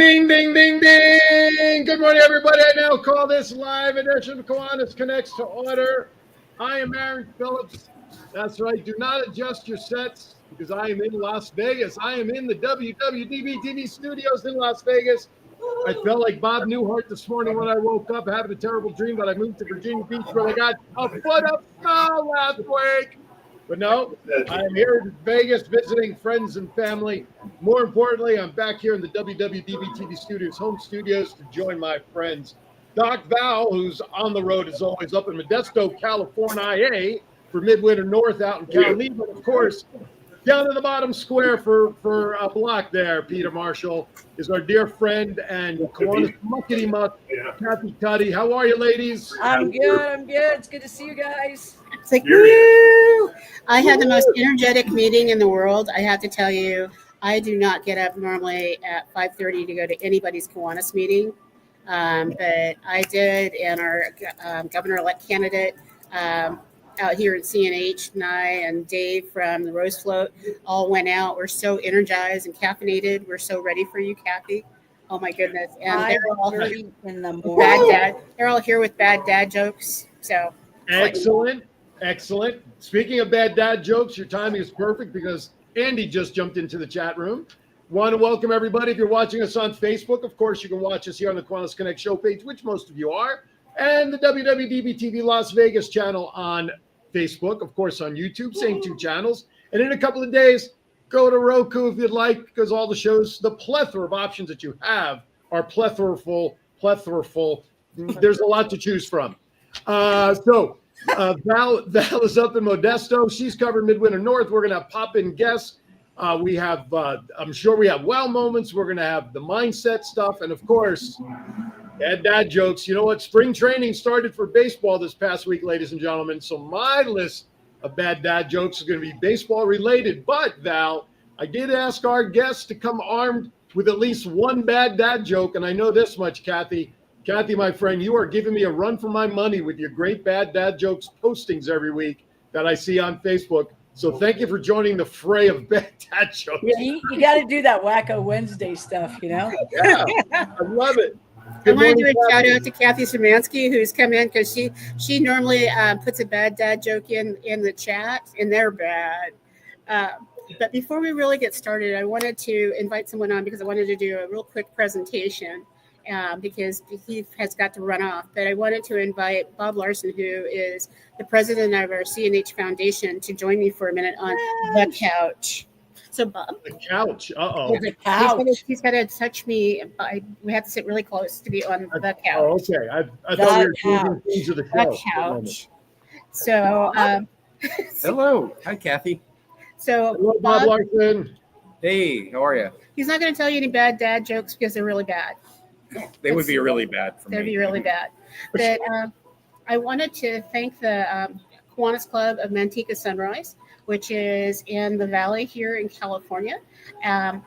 ding, ding, ding, ding. Good morning, everybody. I now call this live edition of Kiwanis Connects to order. I am Aaron Phillips. That's right. Do not adjust your sets because I am in Las Vegas. I am in the WWDBTV studios in Las Vegas. I felt like Bob Newhart this morning when I woke up having a terrible dream that I moved to Virginia Beach where I got a foot of snow last week. But no, I'm here in Vegas visiting friends and family. More importantly, I'm back here in the WWDBTV studios, home studios, to join my friends. Doc Val, who's on the road as always, up in Modesto, California, for Midwinter North out in Cal Mead, but of course, down in the bottom square for a block there, Peter Marshall, is our dear friend and Kiwanis Muckety Muck, Kathy Cuddy. How are you, ladies? I'm good. It's good to see you guys. It's like, woo! I had the most energetic meeting in the world. I have to tell you, I do not get up normally at 5:30 to go to anybody's Kiwanis meeting. But I did, and our governor-elect candidate out here at CNH and I and Dave from the Rose Float all went out. We're so energized and caffeinated. We're so ready for you, Kathy. Oh, my goodness. And they're all in the morning. They're all here with bad dad jokes. So Excellent. Speaking of bad dad jokes, your timing is perfect because Andy just jumped into the chat room. Want to welcome everybody. If you're watching us on Facebook, of course, you can watch us here on the Kiwanis Connect show page, which most of you are, and the WWDBTV Las Vegas channel on Facebook, of course, on YouTube, same two channels. And in a couple of days, go to Roku if you'd like, because all the shows, the plethora of options that you have are plethoraful. There's a lot to choose from. Val is up in Modesto. She's covered Midwinter North. We're going to have pop-in guests. We have, I'm sure we have wow moments. We're going to have the mindset stuff. And, of course, bad dad jokes. You know what? Spring training started for baseball this past week, ladies and gentlemen. So my list of bad dad jokes is going to be baseball related. But, Val, I did ask our guests to come armed with at least one bad dad joke. And I know this much, Kathy. Kathy, my friend, you are giving me a run for my money with your great bad dad jokes postings every week that I see on Facebook. So thank you for joining the fray of bad dad jokes. Yeah, you got to do that Wacko Wednesday stuff, you know? Yeah, I love it. I want to do a shout out to Kathy Szymanski, who's come in because she normally puts a bad dad joke in the chat, and they're bad. But before we really get started, I wanted to invite someone on because I wanted to do a real quick presentation. Because he has got to run off. But I wanted to invite Bob Larson, who is the president of our CNH Foundation, to join me for a minute on the couch. So, Bob. The couch. Uh-oh. The couch. He's got to touch me. We have to sit really close to be on the couch. Oh, okay. I thought we were moving things to the couch. So, hello. Hi, Kathy. So, hello, Bob Larson. Hey, how are you? He's not going to tell you any bad dad jokes because they're really bad. They would be really bad for me. They'd be really bad. But I wanted to thank the Kiwanis Club of Manteca Sunrise, which is in the Valley here in California.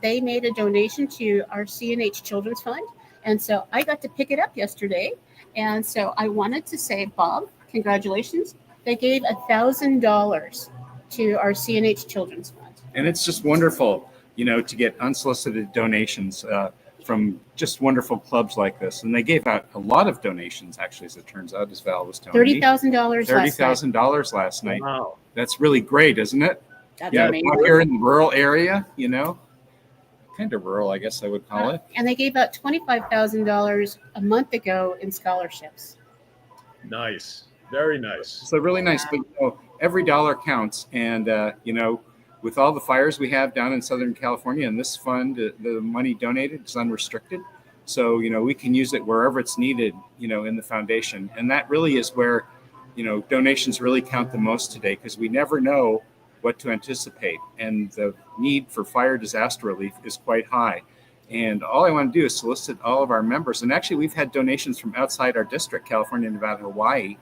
They made a donation to our CNH Children's Fund. And so I got to pick it up yesterday. And so I wanted to say, Bob, congratulations. They gave $1,000 to our CNH Children's Fund. And it's just wonderful, to get unsolicited donations from just wonderful clubs like this. And they gave out a lot of donations, actually, as it turns out, as Val was telling me. $30,000 $30,000 last night. Wow. That's really great, isn't it? That's amazing. Here in the rural area, kind of rural, I guess I would call it. And they gave out $25,000 a month ago in scholarships. Nice. Very nice. So really nice. But, every dollar counts. And, with all the fires we have down in Southern California, and this fund, the money donated is unrestricted. So, we can use it wherever it's needed, in the foundation. And that really is where, donations really count the most today, because we never know what to anticipate. And the need for fire disaster relief is quite high. And all I want to do is solicit all of our members. And actually, we've had donations from outside our district, California, Nevada, Hawaii,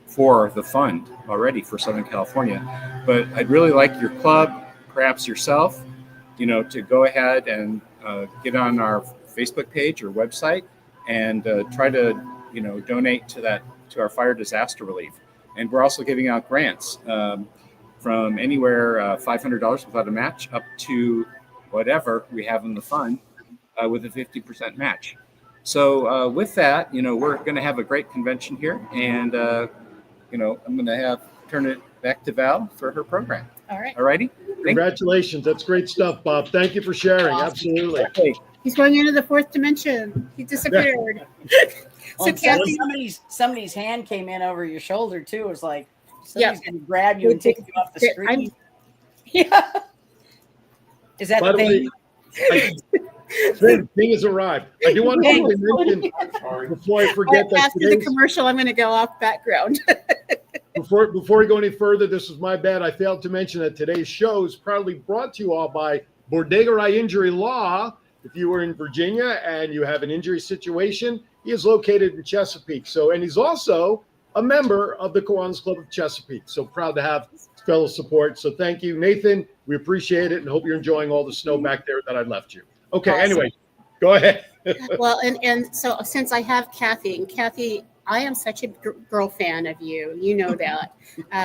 for the fund already for Southern California. But I'd really like your club, perhaps yourself, to go ahead and get on our Facebook page or website and try to, donate to our fire disaster relief. And we're also giving out grants from anywhere $500 without a match up to whatever we have in the fund. with a 50% match. So with that, we're going to have a great convention here, and I'm going to turn it back to Val for her program. All right. All righty. Congratulations. That's great stuff, Bob. Thank you for sharing. Absolutely. Okay. He's going into the fourth dimension. He disappeared. Well, So Kathy, somebody's hand came in over your shoulder too. It was like somebody's going to grab you and They- take you off the I'm- screen. Yeah. Is that By the the thing? way, the thing has arrived. I do want to mention before I forget that after the commercial, I'm going to go off background. before we go any further, this is my bad. I failed to mention that today's show is proudly brought to you all by Bodega Eye Injury Law. If you were in Virginia and you have an injury situation, he is located in Chesapeake. And he's also a member of the Kiwanis Club of Chesapeake. So proud to have fellow support. So thank you, Nathan. We appreciate it and hope you're enjoying all the snow back there that I left you. Okay, Awesome. Anyway, go ahead. Well, and so since I have Kathy, and Kathy, I am such a girl fan of you. You know that.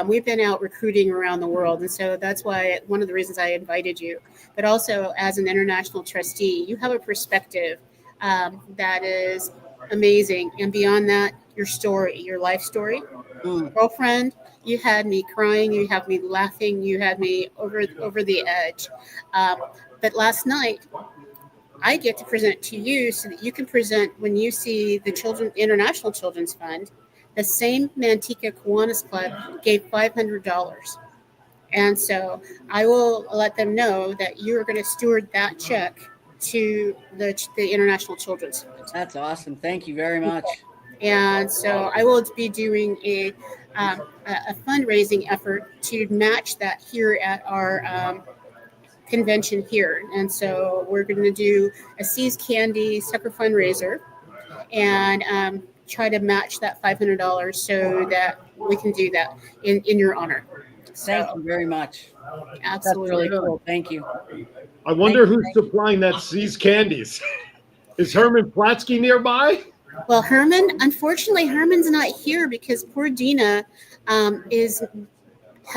We've been out recruiting around the world, and so that's why one of the reasons I invited you. But also, as an international trustee, you have a perspective that is amazing. And beyond that, your story, your life story. Girlfriend, you had me crying, you had me laughing, you had me over the edge. But last night, I get to present to you so that you can present when you see the International Children's Fund. The same Manteca Kiwanis Club gave $500. And so I will let them know that you are going to steward that check to the International Children's Fund. That's awesome. Thank you very much. And so I will be doing a fundraising effort to match that here at our convention here. And so we're going to do a Seas Candy Sucker fundraiser and try to match that $500 so that we can do that in your honor. Thank you very much. Absolutely. That's really cool. Thank you. I wonder who's supplying that Seas candies. Is Herman Platsky nearby? Well, unfortunately, Herman's not here because poor Dina has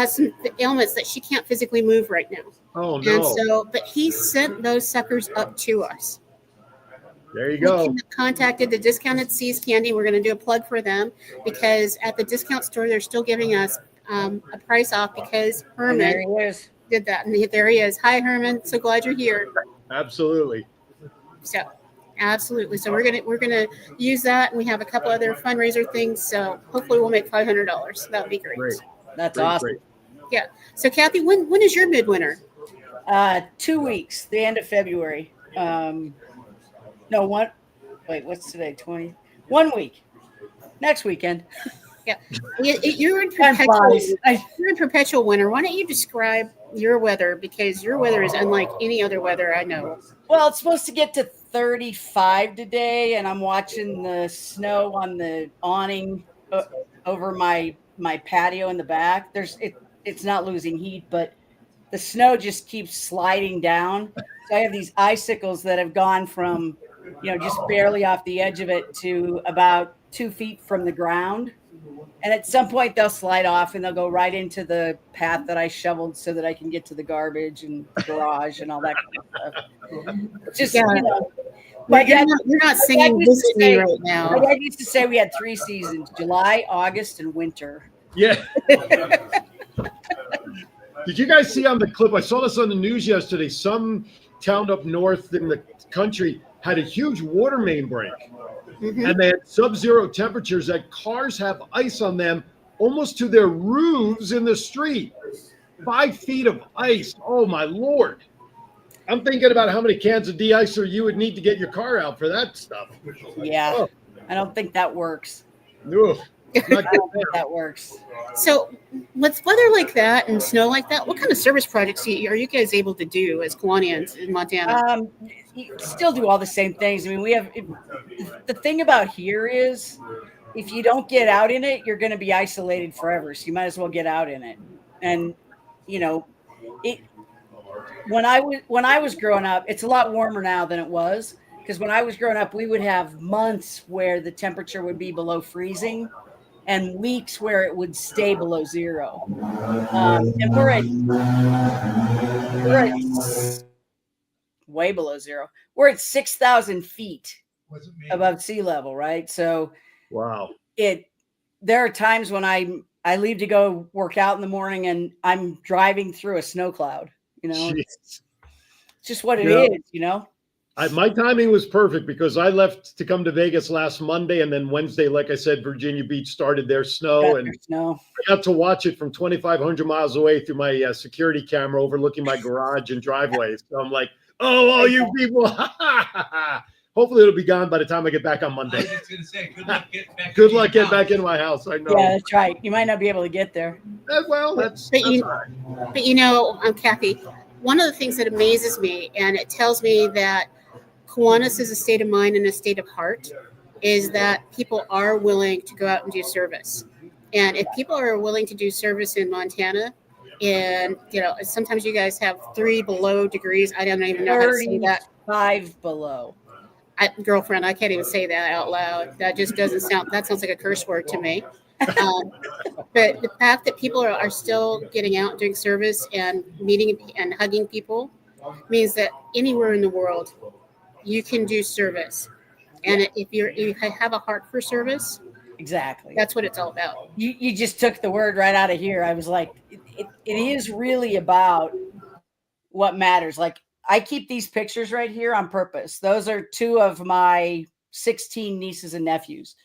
some ailments that she can't physically move right now. Oh, And no. so, but he sent those suckers up to us. There you go. We contacted the Discounted Seas Candy. We're going to do a plug for them because at the discount store, they're still giving us a price off because And Herman there he is. did that. And there he is. Hi, Herman. So glad you're here. Absolutely. So, absolutely. So we're gonna use that, and we have a couple other fundraiser things. So hopefully we'll make $500. That would be great. Great. That's Great, awesome. great. Yeah. So Kathy, when is your midwinter? 2 weeks, the end of February. No, one. Wait, what's today? 20. 1 week. Next weekend. Yeah. You're in Time perpetual. flies. You're in perpetual winter. Why don't you describe your weather because your weather is unlike any other weather I know. Well, it's supposed to get to 35 today, and I'm watching the snow on the awning over my patio in the back. It's not losing heat, but the snow just keeps sliding down. So I have these icicles that have gone from, just barely off the edge of it to about 2 feet from the ground. And at some point they'll slide off and they'll go right into the path that I shoveled so that I can get to the garbage and garage and all that kind of stuff. Just, But you're not singing this to me right now. My dad used to say we had 3 seasons: July, August, and winter. Yeah. Did you guys see on the clip? I saw this on the news yesterday. Some town up north in the country had a huge water main break. Mm-hmm. And they had sub-zero temperatures that cars have ice on them almost to their roofs in the street. 5 feet of ice. Oh, my Lord. I'm thinking about how many cans of de-icer you would need to get your car out for that stuff. Yeah. Oh. I don't think that works. Ugh. I don't think that works. So with weather like that and snow like that, what kind of service projects are you guys able to do as Kiwanians in Montana? You still do all the same things. I mean, the thing about here is if you don't get out in it, you're going to be isolated forever. So you might as well get out in it. And, when I was growing up, it's a lot warmer now than it was. Because when I was growing up, we would have months where the temperature would be below freezing and weeks where it would stay below zero. And we're at way below zero. We're at 6,000 feet above sea level, right? So wow. There are times when I leave to go work out in the morning and I'm driving through a snow cloud. It's just what it is. My timing was perfect because I left to come to Vegas last Monday, and then Wednesday, like I said, Virginia Beach started their snow, and I got to watch it from 2,500 miles away through my security camera overlooking my garage and driveway. So I'm like, oh, all you people. Hopefully it'll be gone by the time I get back on Monday. I was just going to say, good luck getting back into my house. I know. Yeah, that's right. You might not be able to get there. Well, that's all right. But Kathy, one of the things that amazes me, and it tells me that Kiwanis is a state of mind and a state of heart, is that people are willing to go out and do service. And if people are willing to do service in Montana, and sometimes you guys have 3 below degrees. I don't even know how to say that. 5 below. Girlfriend, I can't even say that out loud. That just doesn't sound. That sounds like a curse word to me. But the fact that people are still getting out and doing service and meeting and hugging people means that anywhere in the world you can do service. And if you have a heart for service, exactly, that's what it's all about. You just took the word right out of here. I was like, it is really about what matters. Like, I keep these pictures right here on purpose. Those are 2 of my 16 nieces and nephews.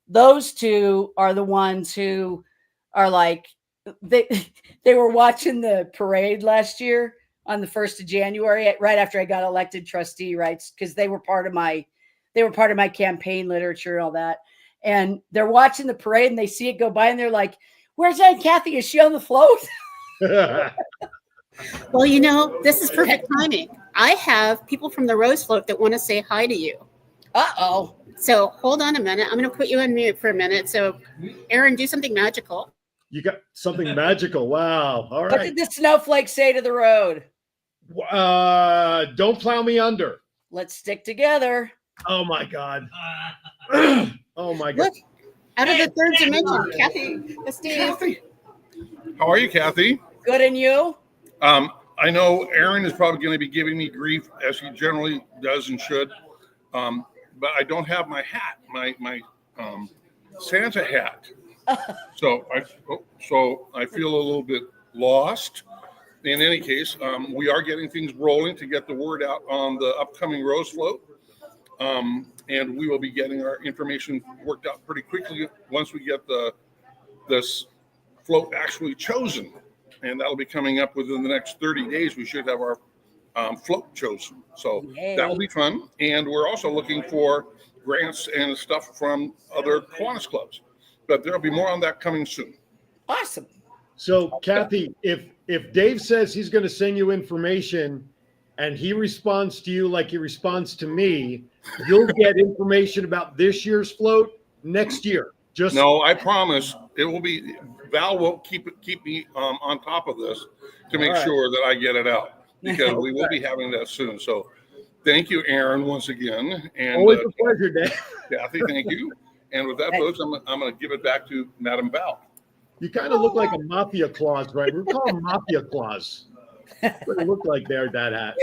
Those 2 are the ones who are like, they were watching the parade last year on the 1st of January, right after I got elected trustee, right? Because they were part of my campaign literature and all that. And they're watching the parade and they see it go by and they're like, where's Aunt Kathy? Is she on the float? Well, this is perfect timing. I have people from the Rose Float that want to say hi to you. Uh-oh. So hold on a minute. I'm going to put you on mute for a minute. So, Aaron, do something magical. You got something magical. Wow. All right. What did the snowflake say to the road? Don't plow me under. Let's stick together. Oh, my God. Oh, my God. Look, out of the 3rd dimension. Kathy, Steve. How are you, Kathy? Good, and you? I know Aaron is probably going to be giving me grief, as he generally does and should. But I don't have my hat, my Santa hat. So I feel a little bit lost. In any case, we are getting things rolling to get the word out on the upcoming Rose Float. And we will be getting our information worked out pretty quickly once we get this float actually chosen. And that'll be coming up within the next 30 days. We should have our float chosen. So that will be fun. And we're also looking for grants and stuff from other Kiwanis clubs. But there'll be more on that coming soon. Awesome. So, Kathy, if Dave says he's going to send you information and he responds to you like he responds to me, you'll get information about this year's float next year. No, I promise it will be. Val will keep me on top of this to make sure that I get it out, because we will be having that soon. So thank you, Aaron, once again. And always a pleasure, Dave. Kathy, thank you. And with that, folks, I'm going to give it back to Madam Val. You kind of look like a mafia clause, right? We call them mafia clause. What it looked like there, that hat.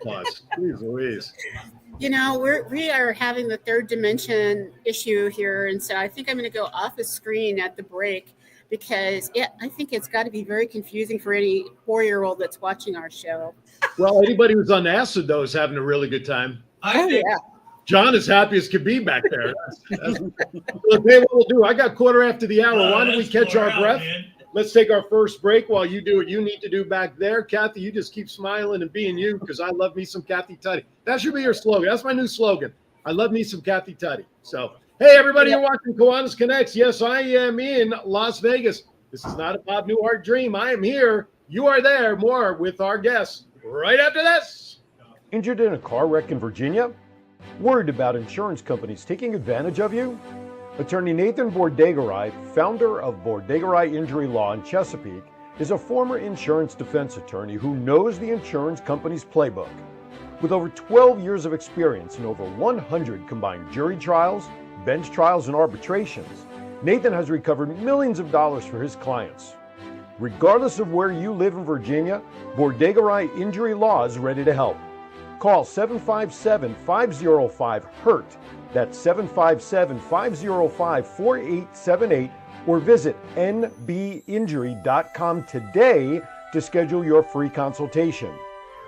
Clause. Jeez Louise. We are having the 3rd dimension issue here. And so I think I'm going to go off the screen at the break, because I think it's got to be very confusing for any 4-year-old that's watching our show. Well, anybody who's on acid, though, is having a really good time. Yeah. John is happy as could be back there. Look, hey, what we'll do, I got 1:15. Why don't we catch our breath? Let's take our first break while you do what you need to do back there. Kathy, you just keep smiling and being you, because I love me some Kathy Tutty. That should be your slogan. That's my new slogan. I love me some Kathy Tutty. So, hey, everybody, you're watching Kiwanis Connects. Yes, I am in Las Vegas. This is not a Bob Newhart dream. I am here. You are there. More with our guests right after this. Injured in a car wreck in Virginia? Worried about insurance companies taking advantage of you? Attorney Nathan Bordegaray, founder of Bordegaray Injury Law in Chesapeake, is a former insurance defense attorney who knows the insurance company's playbook. With over 12 years of experience and over 100 combined jury trials, bench trials, and arbitrations, Nathan has recovered millions of dollars for his clients. Regardless of where you live in Virginia, Bordegaray Injury Law is ready to help. Call 757-505-HURT. That's 757-505-4878 or visit nbinjury.com today to schedule your free consultation.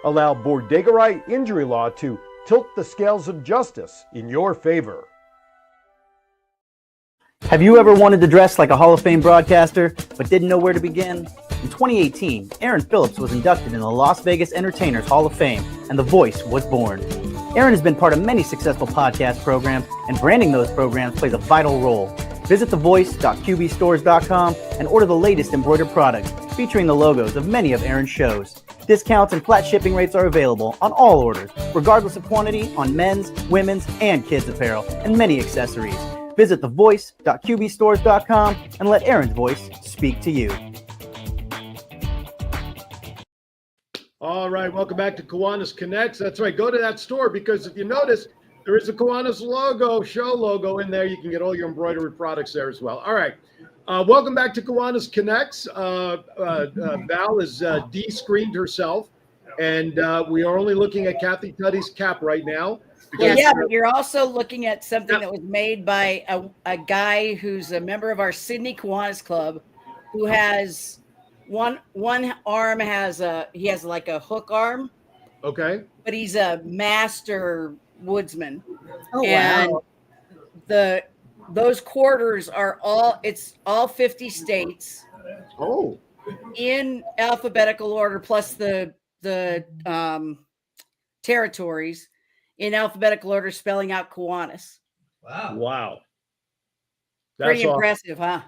Allow Bordegaray Injury Law to tilt the scales of justice in your favor. Have you ever wanted to dress like a Hall of Fame broadcaster but didn't know where to begin? In 2018, Aaron Phillips was inducted in the Las Vegas Entertainers Hall of Fame, and The Voice was born. Aaron has been part of many successful podcast programs, and branding those programs plays a vital role. Visit thevoice.qbstores.com and order the latest embroidered products featuring the logos of many of Aaron's shows. Discounts and flat shipping rates are available on all orders, regardless of quantity, on men's, women's, and kids' apparel, and many accessories. Visit thevoice.qbstores.com and let Aaron's voice speak to you. All right, welcome back to Kiwanis Connects. That's right, go to that store because if you notice, there is a Kiwanis logo, show logo in there. You can get all your embroidery products there as well. All right, welcome back to Kiwanis Connects. Val is de-screened herself, and we are only looking at Kathy Tuddy's cap right now. Yeah, but you're also looking at something that was made by a guy who's a member of our Sydney Kiwanis Club, who has one arm he has like a hook arm. Okay. But he's a master woodsman. Oh, and wow. those quarters are all 50 states. Oh. In alphabetical order, plus the territories in alphabetical order, spelling out Kiwanis. Wow. That's Pretty awesome. impressive, huh?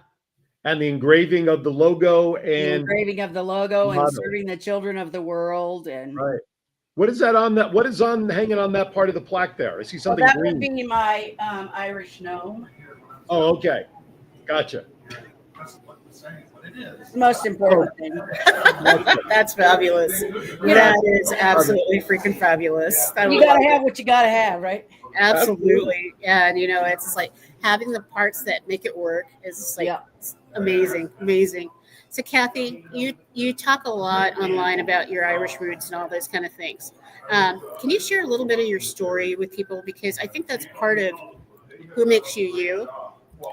And the engraving of the logo The and engraving of the logo and motto. serving the children of the world. And right. What is that on that? What is on hanging on that part of the plaque there? I see something that green. would be my Irish gnome. Oh, okay. Gotcha. It's the most important thing. That's fabulous. That is absolutely freaking fabulous. You gotta have what you gotta have, right? Absolutely. Yeah, and it's just like having the parts that make it work is just like it's amazing. So Kathy, you talk a lot online about your Irish roots and all those kind of things. Can you share a little bit of your story with people? Because I think that's part of who makes you you.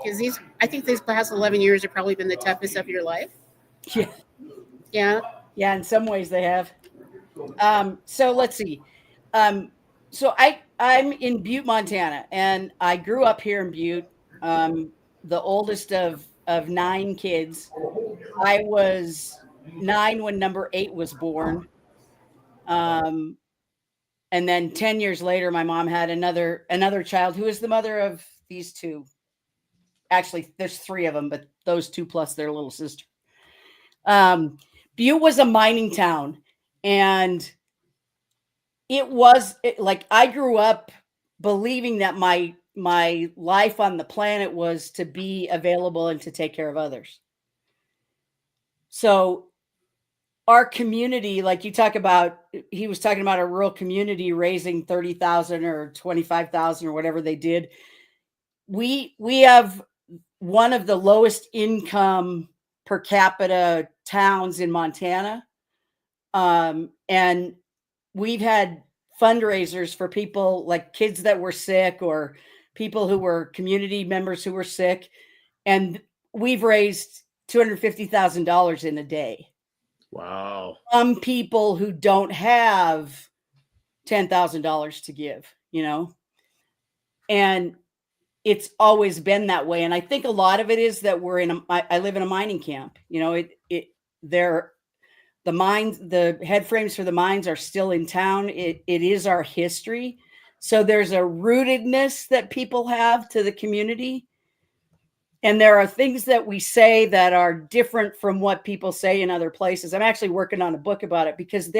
Because I think these past 11 years have probably been the toughest of your life. Yeah. In some ways they have. So let's see. So I'm in Butte, Montana, and I grew up here in Butte. The oldest of 9 kids. I was 9 when number 8 was born. And then 10 years later, my mom had another child who is the mother of these 2. Actually, there's 3 of them, but those 2 plus their little sister. Butte was a mining town, and I grew up believing that my life on the planet was to be available and to take care of others. So our community, like you talk about, he was talking about a rural community raising 30,000 or 25,000 or whatever they did. We have one of the lowest income per capita towns in Montana. And we've had fundraisers for people like kids that were sick or people who were community members who were sick. And we've raised $250,000 in a day. Wow. Some people who don't have $10,000 to give, and it's always been that way. And I think a lot of it is that I live in a mining camp. The mines, the head frames for the mines are still in town. It is our history. So there's a rootedness that people have to the community. And there are things that we say that are different from what people say in other places. I'm actually working on a book about it because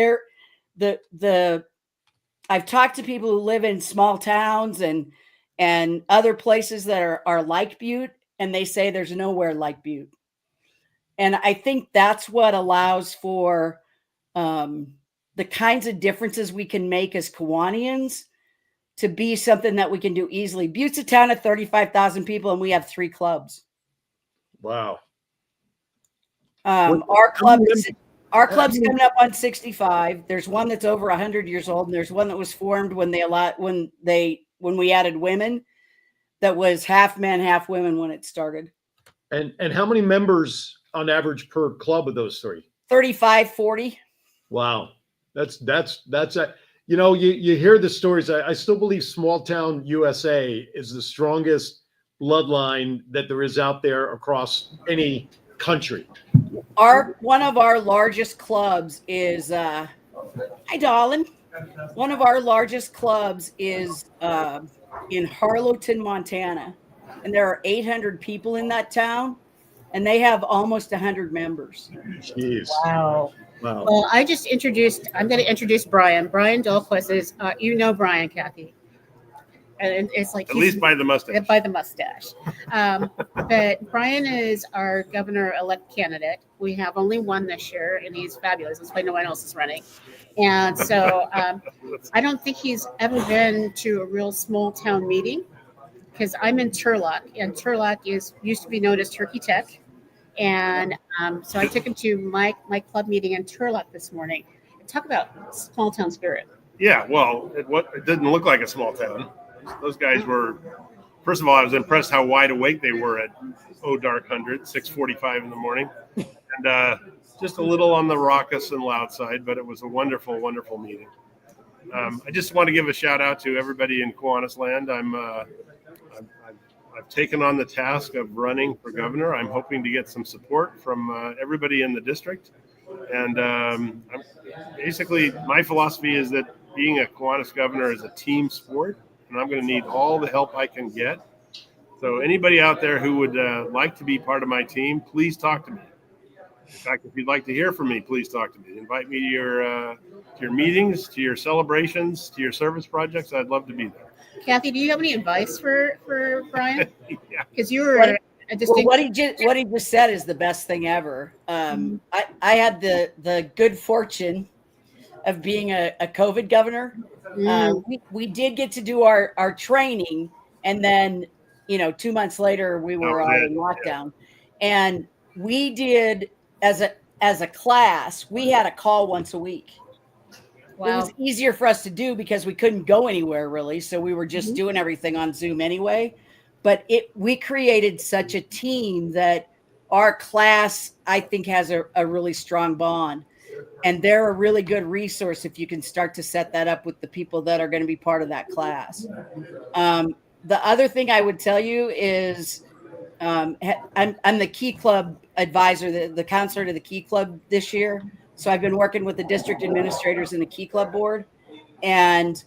I've talked to people who live in small towns and other places that are like Butte, and they say there's nowhere like Butte. And I think that's what allows for the kinds of differences we can make as Kiwanians to be something that we can do easily. Butte's a town of 35,000 people, and we have 3 clubs. Wow. Our club Our club's coming up on 65. There's one that's over 100 years old, and there's one that was formed when we added women. That was half men, half women when it started. And how many members on average per club of those three? 35, 40. Wow. That's a, you hear the stories. I still believe small town USA is the strongest bloodline that there is out there across any country. One of our largest clubs is hi darling. One of our largest clubs is in Harlowton, Montana, and there are 800 people in that town, and they have almost 100 members. Jeez. Wow. Wow. Well, I'm going to introduce Brian. Brian Dahlquist is, Brian, Kathy. And it's like at least by the mustache. By the mustache. But Brian is our governor-elect candidate. We have only one this year, and he's fabulous. That's why no one else is running. And so I don't think he's ever been to a real small town meeting, because I'm in Turlock, and Turlock used to be known as Turkey Tech. And so I took him to my club meeting in Turlock this morning. Talk about small town spirit. Yeah, well, it didn't look like a small town. Those guys were, first of all, I was impressed how wide awake they were at dark 100, 6:45 in the morning. And just a little on the raucous and loud side, but it was a wonderful, wonderful meeting. I just want to give a shout out to everybody in Kiwanis land. I've taken on the task of running for governor. I'm hoping to get some support from everybody in the district. And basically, my philosophy is that being a Kiwanis governor is a team sport, and I'm going to need all the help I can get. So anybody out there who would like to be part of my team, please talk to me. In fact, if you'd like to hear from me, please talk to me. Invite me to your meetings, to your celebrations, to your service projects. I'd love to be there. Kathy, do you have any advice for Brian? Yeah. Because you were a distinct. Well, what he just said is the best thing ever. I had the good fortune of being a COVID governor. We did get to do our training, and then 2 months later we were all in lockdown. And we did as a class, we had a call once a week. Wow. It was easier for us to do because we couldn't go anywhere really, so we were just doing everything on Zoom anyway. But we created such a team that our class, I think, has a really strong bond. And they're a really good resource if you can start to set that up with the people that are going to be part of that class. The other thing I would tell you is I'm the Key Club advisor, the counselor to the Key Club this year. So I've been working with the district administrators and the Key Club board. And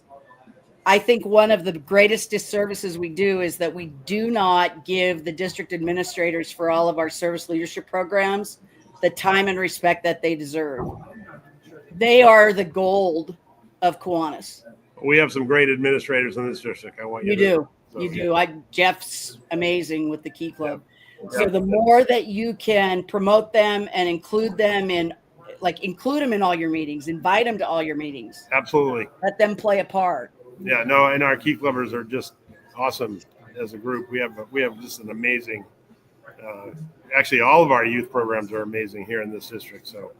I think one of the greatest disservices we do is that we do not give the district administrators for all of our service leadership programs the time and respect that they deserve. They are the gold of Kiwanis. We have some great administrators in this district. I want you to know. You do. Jeff's amazing with the Key Club. Yeah. So the more that you can promote them and include them in all your meetings, invite them to all your meetings. Absolutely. Let them play a part. Yeah, no, and our Key Clubbers are just awesome as a group. We have just an amazing, actually all of our youth programs are amazing here in this district. So,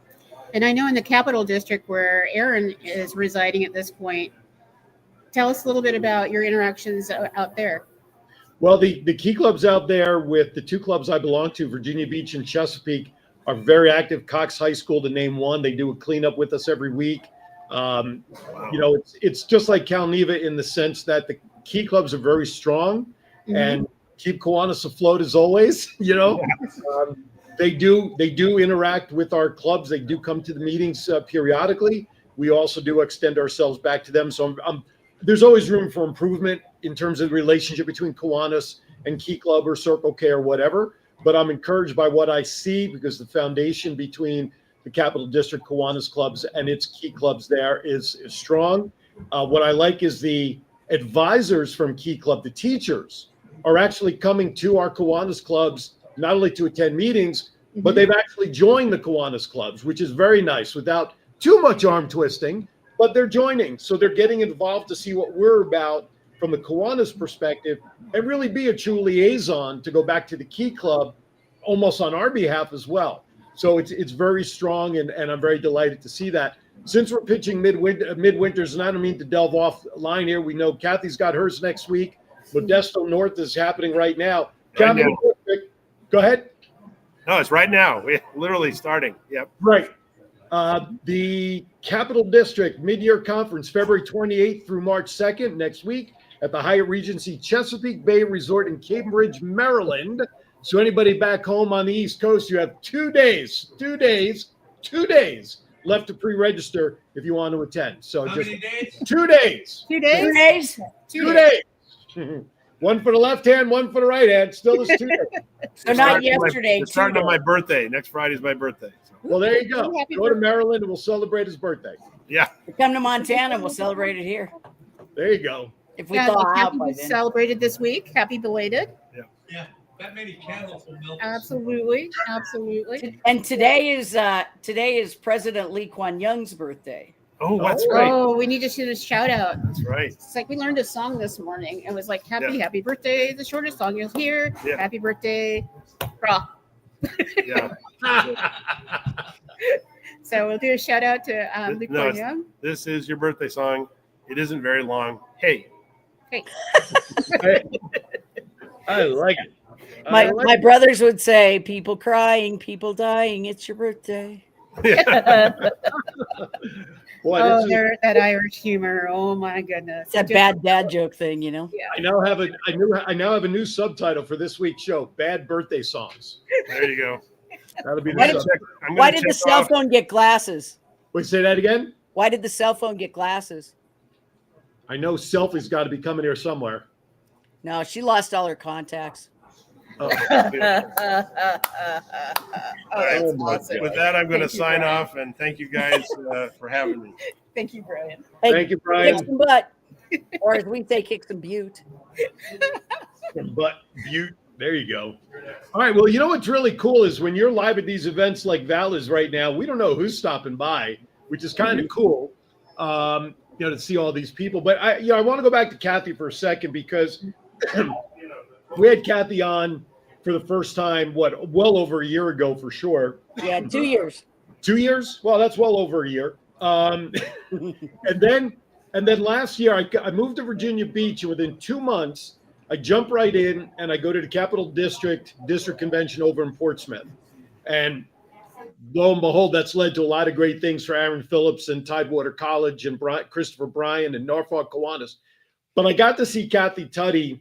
and I know in the Capital District where Aaron is residing at this point, tell us a little bit about your interactions out there. Well, the Key Clubs out there with the two clubs I belong to, Virginia Beach and Chesapeake, are very active. Cox High School, to name one, they do a cleanup with us every week. Wow. It's just like Cal Neva in the sense that the Key Clubs are very strong and keep Kiwanis afloat as always. They do interact with our clubs. They do come to the meetings periodically. We also do extend ourselves back to them. So there's always room for improvement in terms of the relationship between Kiwanis and Key Club or Circle K or whatever. But I'm encouraged by what I see because the foundation between the Capital District Kiwanis clubs and its Key Clubs there is strong. What I like is the advisors from Key Club, the teachers, are actually coming to our Kiwanis clubs, not only to attend meetings, but they've actually joined the Kiwanis clubs, which is very nice without too much arm twisting, but they're joining. So they're getting involved to see what we're about from the Kiwanis perspective and really be a true liaison to go back to the Key Club almost on our behalf as well. So it's very strong, and I'm very delighted to see that. Since we're pitching midwinters, and I don't mean to delve off line here, we know Kathy's got hers next week. Modesto North is happening right now. Right Kathy, now. go ahead. No, it's right now. We're literally starting. Yep. Right. The Capital District Mid-Year Conference, February 28th through March 2nd, next week at the Hyatt Regency Chesapeake Bay Resort in Cambridge, Maryland. So anybody back home on the East Coast, you have 2 days left to pre-register if you want to attend. So How just many days? 2 days. 2 days? 2 days. 2 days. One for the left hand, one for the right hand. Still is 2 days. So not yesterday. It's starting 2 on my days. birthday. Next Friday's my birthday. So, Well, there you go. Happy Go to Maryland and we'll celebrate his birthday. yeah. Come to Montana, we'll celebrate it here. There you go. If we Yeah, thaw Kathy out by was then. celebrated this week. Happy belated. Yeah, that many candles will melt. Absolutely. And today is President Lee Kuan Yeung's birthday. Oh, that's right. Oh, we need to shoot a shout out. That's right. It's like we learned a song this morning. It was like happy birthday. The shortest song you'll hear. Yeah. Happy birthday. Rah. Yeah. So we'll do a shout out to Lee No, Kuan Yeung. This is your birthday song. It isn't very long. Hey. I like it. My brothers would say, "People crying, people dying. It's your birthday." Boy, Oh, this is- that Irish humor. Oh my goodness. It's that bad dad joke thing, you know. I now have a new subtitle for this week's show: Bad Birthday Songs. There you go. That'll be the Why did- subtitle. Why did the cell phone get glasses? Wait, say that again. Why did the cell phone get glasses? I know Selfie's got to be coming here somewhere. No, she lost all her contacts. Oh, Oh, that's Oh, my awesome. With that, I'm going to Thank you, sign Brian. off and thank you guys for having me. Thank you, Brian. Hey, thank you, Brian. kick some butt, or as we say, kick some butte. But Butte, there you go. All right. Well, you know what's really cool is when you're live at these events like Val is right now, we don't know who's stopping by, which is kind of cool. To see all these people. But I want to go back to Kathy for a second because we had Kathy on for the first time, well over a year ago for sure. Yeah, 2 years. 2 years? Well, that's well over a year. And then last year I moved to Virginia Beach, and within 2 months I jump right in and I go to the Capital District Convention over in Portsmouth. And lo and behold, that's led to a lot of great things for Aaron Phillips and Tidewater College and Christopher Bryan and Norfolk Kiwanis. But I got to see Kathy Tuddy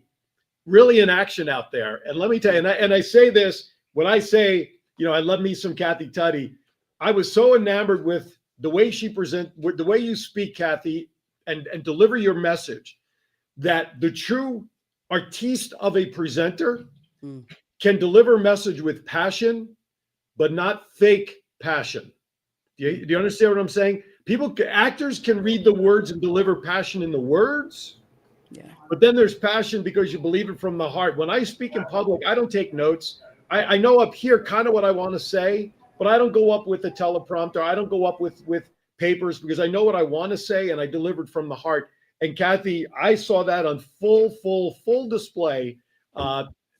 really in action out there. And let me tell you, and I say this, when I say, I love me some Kathy Tuddy, I was so enamored with the way with the way you speak, Kathy, and deliver your message, that the true artiste of a presenter can deliver a message with passion, but not fake passion. Do you understand what I'm saying? Actors can read the words and deliver passion in the words. Yeah. But then there's passion because you believe it from the heart. When I speak in public, I don't take notes. I know up here kind of what I want to say, but I don't go up with a teleprompter. I don't go up with papers because I know what I want to say and I delivered from the heart. And Kathy, I saw that on full display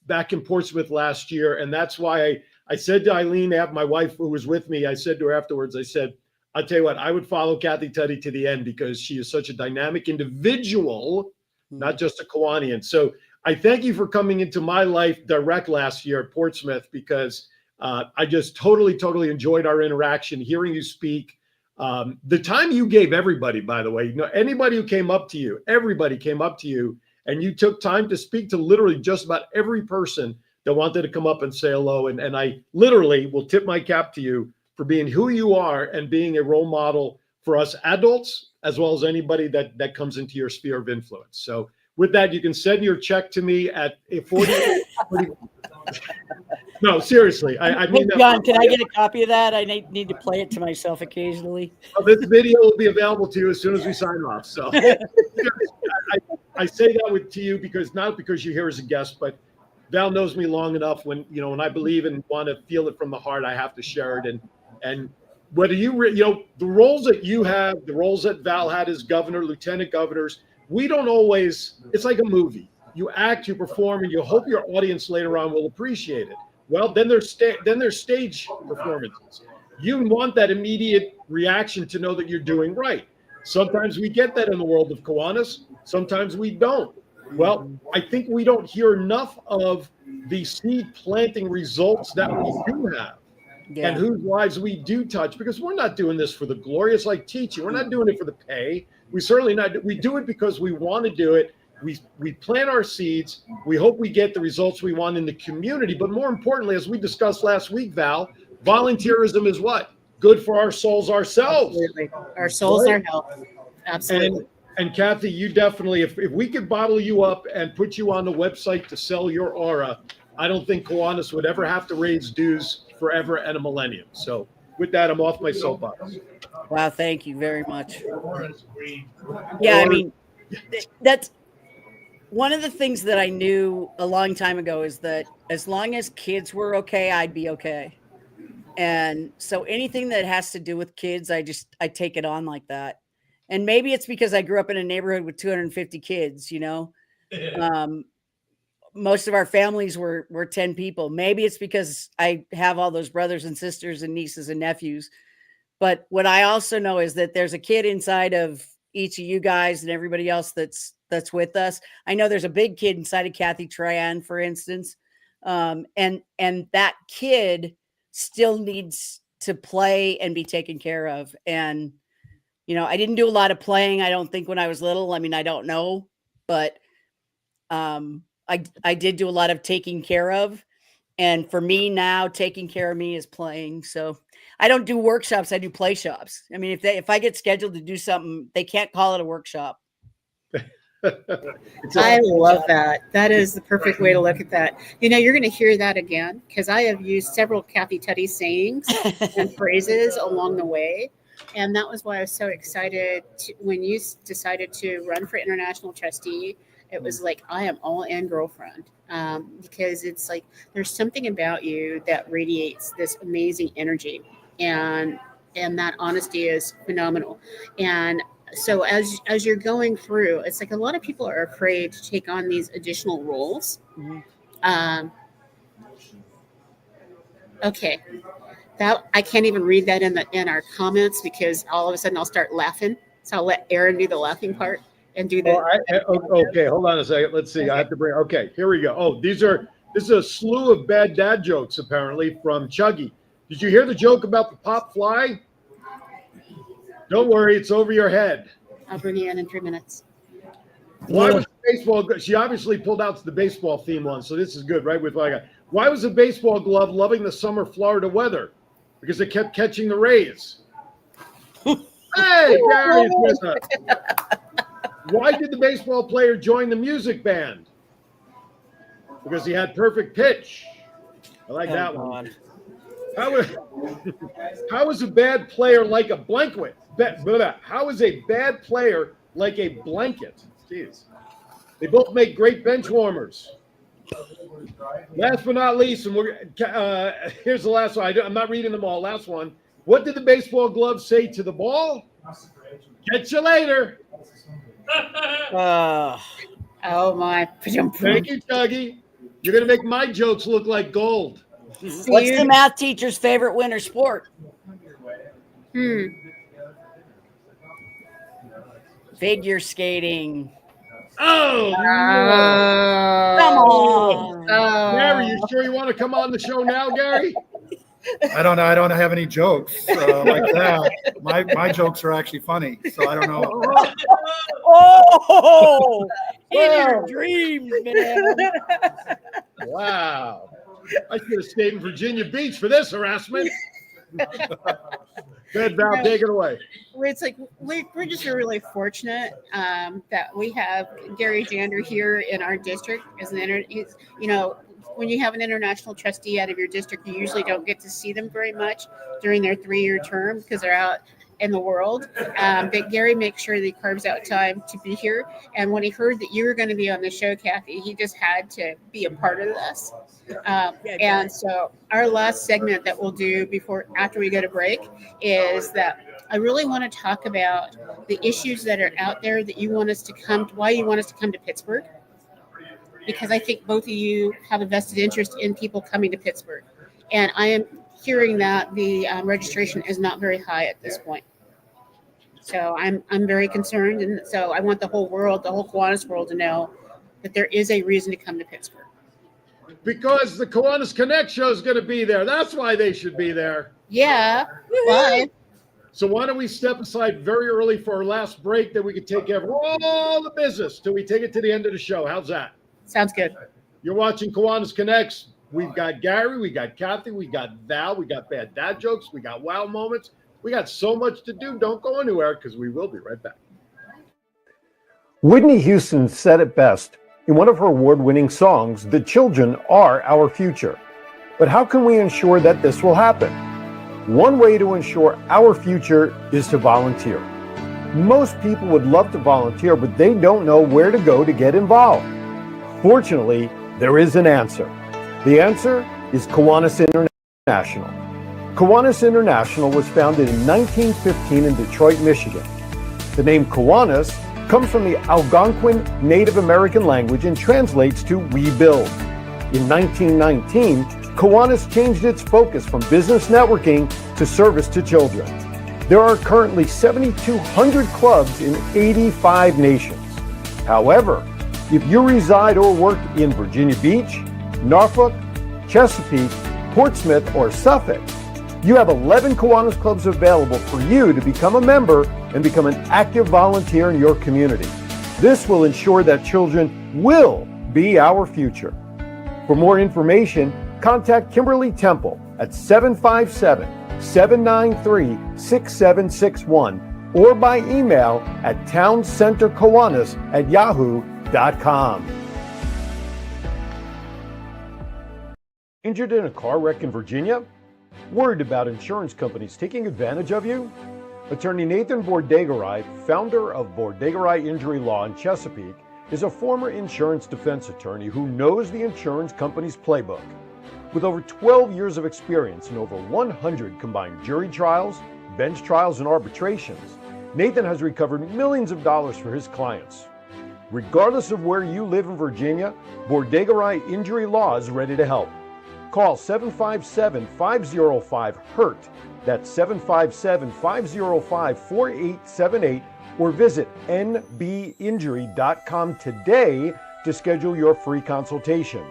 back in Portsmouth last year. And that's why I said to Eileen, my wife who was with me, I said to her afterwards, I said, I'll tell you what, I would follow Kathy Tuddy to the end because she is such a dynamic individual, not just a Kiwanian. So I thank you for coming into my life direct last year at Portsmouth because I just totally enjoyed our interaction, hearing you speak. The time you gave everybody, by the way, anybody who came up to you, everybody came up to you and you took time to speak to literally just about every person that wanted to come up and say hello. And I literally will tip my cap to you for being who you are and being a role model for us adults, as well as anybody that comes into your sphere of influence. So with that, you can send your check to me at 40. No, seriously. I mean, John, can I get a copy of that? I need to play it to myself occasionally. This video will be available to you as soon as we sign off. So I say that to you because not because you're here as a guest, but Val knows me long enough when I believe and want to feel it from the heart, I have to share it. And whether the roles that you have, the roles that Val had as governor, lieutenant governors, we don't always, it's like a movie. You act, you perform, and you hope your audience later on will appreciate it. Well, then there's stage performances. You want that immediate reaction to know that you're doing right. Sometimes we get that in the world of Kiwanis. Sometimes we don't. Well, I think we don't hear enough of the seed planting results that we do have and whose lives we do touch, because we're not doing this for the glory. It's like teaching. We're not doing it for the pay. We certainly not. We do it because we want to do it. We plant our seeds. We hope we get the results we want in the community. But more importantly, as we discussed last week, Val, volunteerism is what? Good for our souls ourselves. Absolutely. Our souls, our health. Absolutely. And Kathy, you definitely, if we could bottle you up and put you on the website to sell your aura, I don't think Kiwanis would ever have to raise dues forever and a millennium. So with that, I'm off my soapbox. Wow, thank you very much. Yeah, I mean, that's one of the things that I knew a long time ago, is that as long as kids were okay, I'd be okay. And so anything that has to do with kids, I take it on like that. And maybe it's because I grew up in a neighborhood with 250 kids, you know. Most of our families were 10 people. Maybe it's because I have all those brothers and sisters and nieces and nephews. But what I also know is that there's a kid inside of each of you guys and everybody else that's with us. I know there's a big kid inside of Kathy Tran, for instance. And that kid still needs to play and be taken care of. And you know, I didn't do a lot of playing, I don't think, when I was little. I mean, I don't know, but I did do a lot of taking care of. And for me now, taking care of me is playing. So I don't do workshops, I do play shops. I mean, if I get scheduled to do something, they can't call it a workshop. I love that. That is the perfect way to look at that. You know, you're going to hear that again, because I have used several Kathy Tutty sayings and phrases along the way. And that was why I was so excited when you decided to run for international trustee. It was like, I am all in, girlfriend, because it's like there's something about you that radiates this amazing energy, and that honesty is phenomenal. And so as you're going through, it's like a lot of people are afraid to take on these additional roles. Okay. That I can't even read that in our comments, because all of a sudden I'll start laughing. So I'll let Aaron do the laughing part and do the. Okay, hold on a second. Let's see. Okay. I have to bring. Okay, here we go. Oh, this is a slew of bad dad jokes apparently from Chuggy. Did you hear the joke about the pop fly? Don't worry, it's over your head. I'll bring you in 3 minutes. Why was baseball? She obviously pulled out the baseball theme one, so this is good, right? With what I got. Why was a baseball glove loving the summer Florida weather? Because it kept catching the rays. Hey, Gary is with us. Why did the baseball player join the music band? Because he had perfect pitch. I like that one. How is a bad player like a blanket? How is a bad player like a blanket? Jeez. They both make great bench warmers. Last but not least, and here's the last one. I'm not reading them all. Last one. What did the baseball glove say to the ball? Catch you later. Oh my! Thank you, Dougie. You're gonna make my jokes look like gold. What's the math teacher's favorite winter sport? Figure skating. Oh, come on. Gary, you sure you want to come on the show now, Gary? I don't know. I don't have any jokes like that. My jokes are actually funny, so I don't know. Oh, in your dreams, man. Wow. I should have stayed in Virginia Beach for this harassment. Good, Val, take it away. It's like we're just really fortunate that we have Gary Jander here in our district as when you have an international trustee out of your district, you usually don't get to see them very much during their 3-year term because they're out in the world. But Gary makes sure that he carves out time to be here. And when he heard that you were going to be on the show, Kathy, he just had to be a part of this. And so our last segment that we'll do after we go to break is that I really want to talk about the issues that are out there that why you want us to come to Pittsburgh. because I think both of you have a vested interest in people coming to Pittsburgh. And I am hearing that the registration is not very high at this point. So I'm very concerned. And so I want the whole world, the whole Kiwanis world to know that there is a reason to come to Pittsburgh. Because the Kiwanis Connect show is going to be there. That's why they should be there. Yeah. Live. So why don't we step aside very early for our last break, that we can take care of all the business till we take it to the end of the show. How's that? Sounds good. You're watching Kiwanis Connects. We've got Gary, we got Kathy, we got Val, we got bad dad jokes, we got wow moments. We got so much to do. Don't go anywhere, because we will be right back. Whitney Houston said it best in one of her award-winning songs, "The children are our future." But how can we ensure that this will happen? One way to ensure our future is to volunteer. Most people would love to volunteer, but they don't know where to go to get involved. Fortunately, there is an answer. The answer is Kiwanis International. Kiwanis International was founded in 1915 in Detroit, Michigan. The name Kiwanis comes from the Algonquin Native American language and translates to rebuild. In 1919, Kiwanis changed its focus from business networking to service to children. There are currently 7,200 clubs in 85 nations. However, if you reside or work in Virginia Beach, Norfolk, Chesapeake, Portsmouth, or Suffolk, you have 11 Kiwanis clubs available for you to become a member and become an active volunteer in your community. This will ensure that children will be our future. For more information, contact Kimberly Temple at 757-793-6761 or by email at towncenterkiwanis@yahoo.com. Injured in a car wreck in Virginia? Worried about insurance companies taking advantage of you? Attorney Nathan Bordegaray, founder of Bordegaray Injury Law in Chesapeake, is a former insurance defense attorney who knows the insurance company's playbook. With over 12 years of experience and over 100 combined jury trials, bench trials, and arbitrations, Nathan has recovered millions of dollars for his clients. Regardless of where you live in Virginia, Bordegaray Injury Law is ready to help. Call 757-505-HURT. That's 757-505-4878, or visit nbinjury.com today to schedule your free consultation.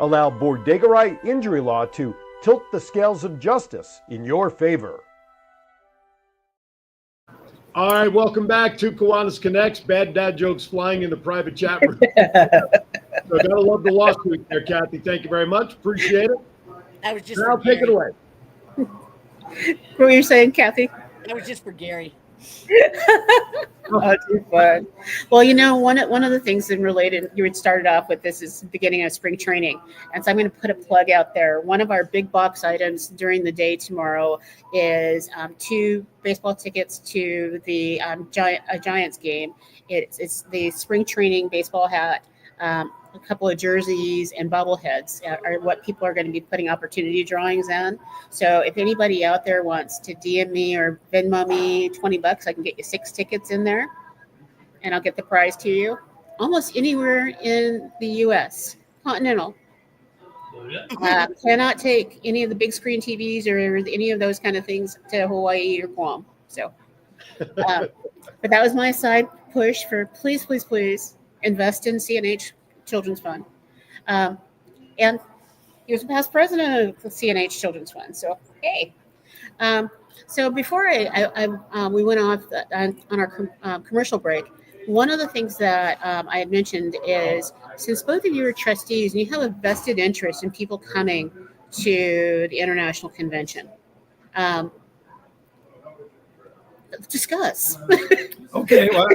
Allow Bordegaray Injury Law to tilt the scales of justice in your favor. All right, welcome back to Kiwanis Connects. Bad dad jokes flying in the private chat room. So gotta love the lawsuit there, Kathy. Thank you very much. Appreciate it. I was just. Now take it away. What were you saying, Kathy? That was just for Gary. Oh, too fun. Well, you know, one of the things that related, you had started off with this is the beginning of spring training. And so I'm going to put a plug out there. One of our big box items during the day tomorrow is 2 baseball tickets to the Giants game. It's the spring training baseball hat. A couple of jerseys and bobbleheads are what people are going to be putting opportunity drawings in. So if anybody out there wants to DM me or Venmo me $20, I can get you 6 tickets in there, and I'll get the prize to you. Almost anywhere in the U.S. continental. Cannot take any of the big screen TVs or any of those kind of things to Hawaii or Guam. So, but that was my side push for please invest in CNH Children's Fund. And he was a past president of the CNH Children's Fund. So, hey. So before we went off on our commercial break, one of the things that I had mentioned is, since both of you are trustees and you have a vested interest in people coming to the International Convention, discuss. Okay, well,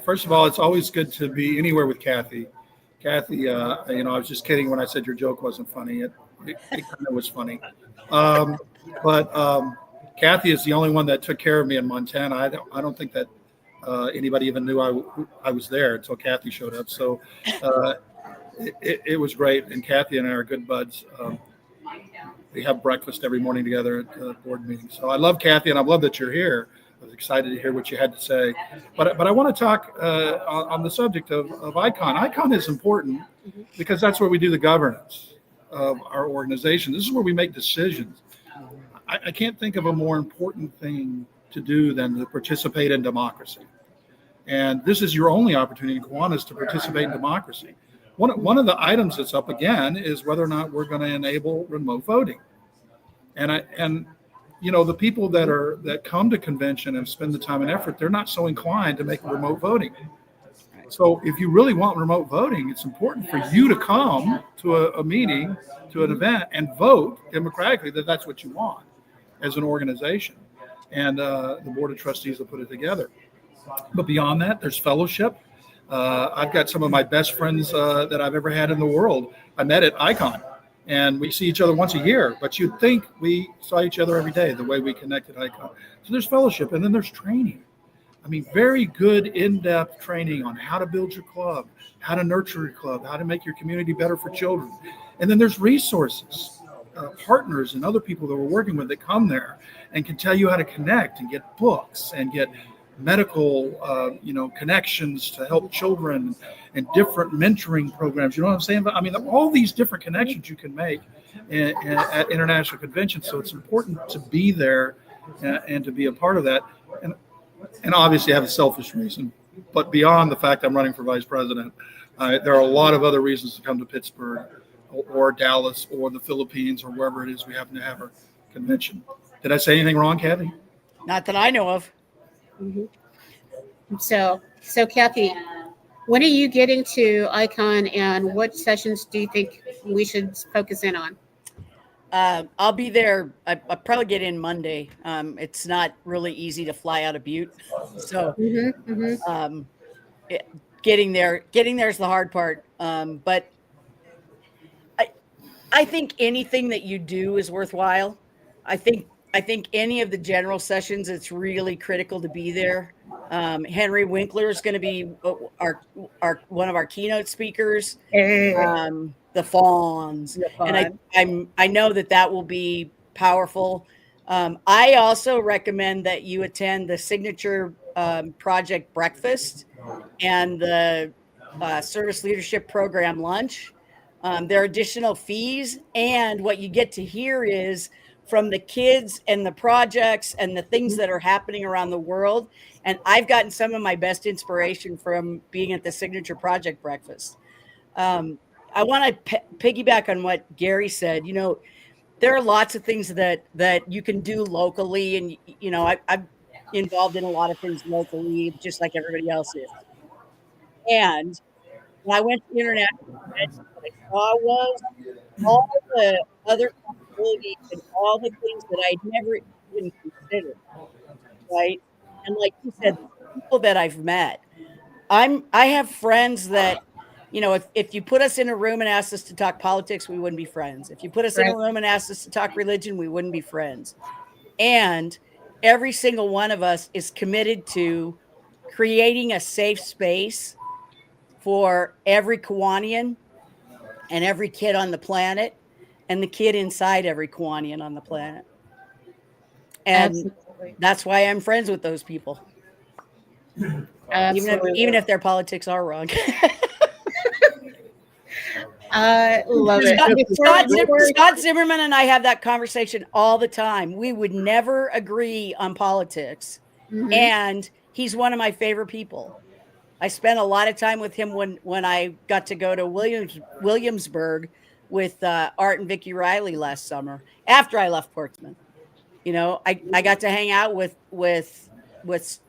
first of all, it's always good to be anywhere with Kathy. Kathy, I was just kidding when I said your joke wasn't funny. It kind of was funny. But Kathy is the only one that took care of me in Montana. I don't think that anybody even knew I was there until Kathy showed up. So it was great. And Kathy and I are good buds. We have breakfast every morning together at the board meeting. So I love Kathy, and I love that you're here. I was excited to hear what you had to say. But I want to talk on the subject of ICON. ICON is important because that's where we do the governance of our organization. This is where we make decisions. I can't think of a more important thing to do than to participate in democracy. And this is your only opportunity in Kiwanis to participate in democracy. One of the items that's up again is whether or not we're going to enable remote voting. And the people that come to convention and spend the time and effort, they're not so inclined to make remote voting. So if you really want remote voting, it's important for you to come to a meeting, to an event, and vote democratically that that's what you want as an organization. And the Board of Trustees will put it together. But beyond that, there's fellowship. I've got some of my best friends that I've ever had in the world. I met at ICON, and we see each other once a year. But you'd think we saw each other every day, the way we connect at ICON. So there's fellowship, and then there's training. I mean, very good in-depth training on how to build your club, how to nurture your club, how to make your community better for children. And then there's resources, partners and other people that we're working with that come there and can tell you how to connect and get books and get medical, connections to help children and different mentoring programs. You know what I'm saying? But I mean, all these different connections you can make at international conventions. So it's important to be there and to be a part of that. And obviously I have a selfish reason, but beyond the fact I'm running for vice president, there are a lot of other reasons to come to Pittsburgh or Dallas or the Philippines or wherever it is we happen to have our convention. Did I say anything wrong, Kathy? Not that I know of. Mm-hmm. So Kathy, when are you getting to ICON, and what sessions do you think we should focus in on? I'll be there. I'll probably get in Monday. It's not really easy to fly out of Butte, so getting there is the hard part. But I think anything that you do is worthwhile. I think any of the general sessions, it's really critical to be there. Henry Winkler is going to be our one of our keynote speakers. The Fawns, and I know that will be powerful. I also recommend that you attend the Signature Project Breakfast and the Service Leadership Program lunch. There are additional fees, and what you get to hear is from the kids and the projects and the things that are happening around the world. And I've gotten some of my best inspiration from being at the Signature Project Breakfast. I want to piggyback on what Gary said. There are lots of things that you can do locally. And, I'm involved in a lot of things locally, just like everybody else is. And when I went to international events, what I saw was all the other possibilities and all the things that I'd never even considered, right? And like you said, the people that I've met, I have friends that, if you put us in a room and asked us to talk politics, we wouldn't be friends. If you put us in a room and asked us to talk religion, we wouldn't be friends. And every single one of us is committed to creating a safe space for every Kiwanian and every kid on the planet and the kid inside every Kiwanian on the planet. And that's why I'm friends with those people. Even if their politics are wrong. I love it. Scott Zimmerman and I have that conversation all the time. We would never agree on politics. Mm-hmm. And he's one of my favorite people. I spent a lot of time with him when I got to go to Williamsburg with Art and Vicki Riley last summer after I left Portsmouth. I got to hang out with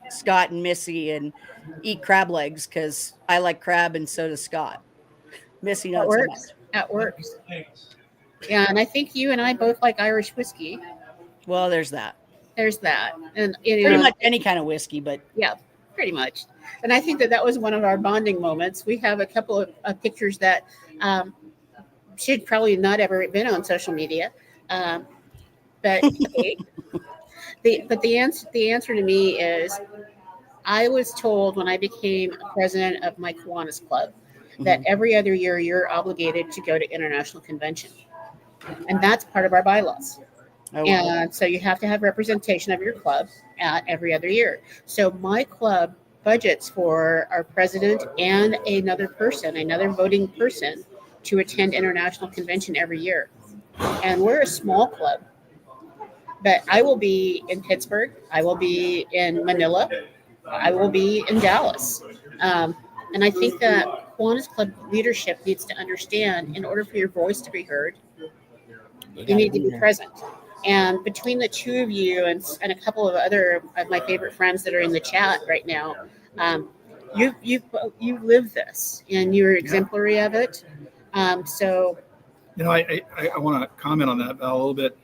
Scott and Missy and eat crab legs because I like crab and so does Scott. Missy not so much. That works. Yeah, and I think you and I both like Irish whiskey. Well, there's that. And pretty much any kind of whiskey, but yeah, pretty much. And I think that was one of our bonding moments. We have a couple of pictures that should probably not ever been on social media, but the answer to me is, I was told when I became president of my Kiwanis Club that every other year you're obligated to go to international convention, and that's part of our bylaws. Oh, wow. And so you have to have representation of your club at every other year. So my club budgets for our president and another voting person, to attend international convention every year. And we're a small club, but I will be in Pittsburgh, I will be in Manila, I will be in Dallas. And I think that Kiwanis Club leadership needs to understand, in order for your voice to be heard, you need to be present. And between the two of you and a couple of other of my favorite friends that are in the chat right now, you live this, and you're exemplary of it. So, I want to comment on that, Val, a little bit.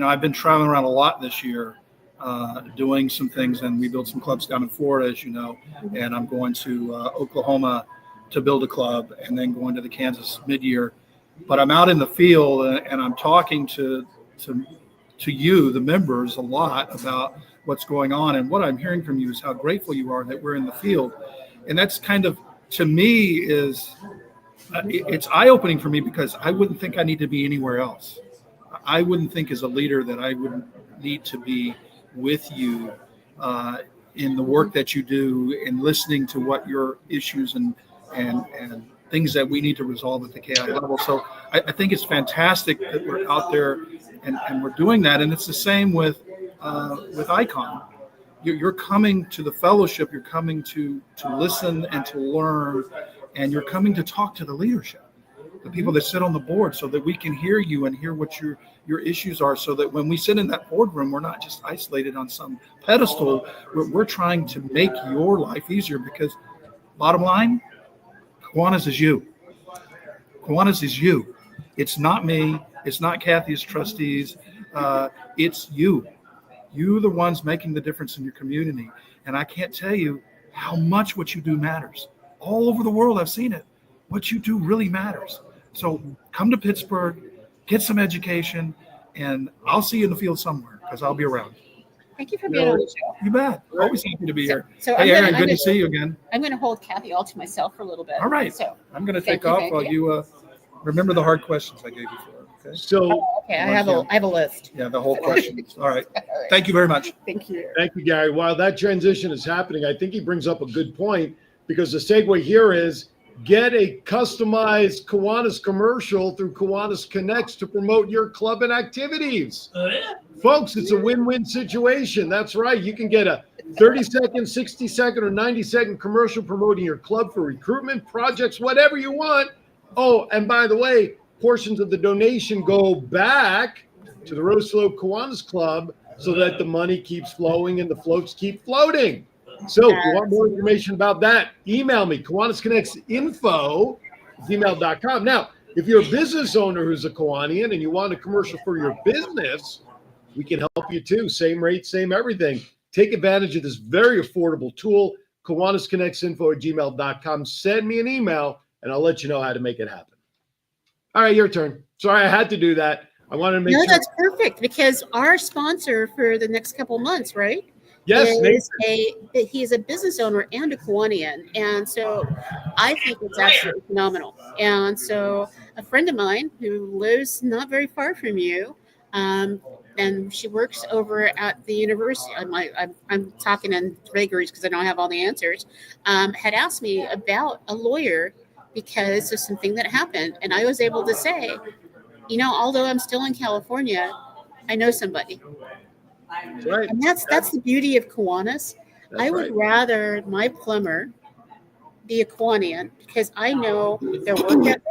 I've been traveling around a lot this year, doing some things, and we built some clubs down in Florida, as you know, and I'm going to Oklahoma to build a club, and then going to the Kansas mid-year. But I'm out in the field, and I'm talking to you, the members, a lot about what's going on. And what I'm hearing from you is how grateful you are that we're in the field. And that's kind of, to me, is it's eye-opening for me, because I wouldn't think I need to be anywhere else. I wouldn't think as a leader that I would need to be with you in the work that you do, and listening to what your issues and things that we need to resolve at the KI level. So I think it's fantastic that we're out there and we're doing that. And it's the same with ICON. You're coming to the fellowship, you're coming to listen and to learn, and you're coming to talk to the leadership, the people that sit on the board, so that we can hear you and hear what your issues are, so that when we sit in that boardroom, we're not just isolated on some pedestal. We're trying to make your life easier, because bottom line, Kiwanis is you. Kiwanis is you. It's not me. It's not Kathy's trustees. It's you. You, the ones making the difference in your community. And I can't tell you how much what you do matters. All over the world, I've seen it. What you do really matters. So come to Pittsburgh, get some education, and I'll see you in the field somewhere, because I'll be around. thank you for being on the show. You bet. Always happy to be here. So hey, Aaron, good to see you again. I'm going to hold Kathy all to myself for a little bit. All right. So I'm going to take off while you remember the hard questions I gave you for. Okay. So okay, I have a list. Yeah, the whole questions. All right. Thank you very much. Thank you. Thank you, Gary. While that transition is happening, I think he brings up a good point, because the segue here is get a customized Kiwanis commercial through Kiwanis Connects to promote your club and activities. Folks, it's a win-win situation. That's right. You can get a 30-second, 60-second, or 90-second commercial promoting your club for recruitment, projects, whatever you want. Oh, and by the way, portions of the donation go back to the Rose Slope Kiwanis Club, so that the money keeps flowing and the floats keep floating. So if you want more information about that, email me, KiwanisConnectsInfo@gmail.com. Now, if you're a business owner who's a Kiwanian and you want a commercial for your business, we can help you too. Same rate, same everything. Take advantage of this very affordable tool, KiwanisConnectsInfo@gmail.com. Send me an email and I'll let you know how to make it happen. All right, your turn. Sorry, I had to do that. I wanted to make sure. That's perfect, because our sponsor for the next couple months, right? Yes, he's a business owner and a Kiwanian, and so I think it's absolutely phenomenal. And so a friend of mine who lives not very far from you, and she works over at the university. I'm talking in vagaries because I don't have all the answers. Had asked me about a lawyer because of something that happened, and I was able to say, although I'm still in California, I know somebody. Right. And that's the beauty of Kiwanis. I would rather my plumber be a Kiwanian, because I know their work ethic,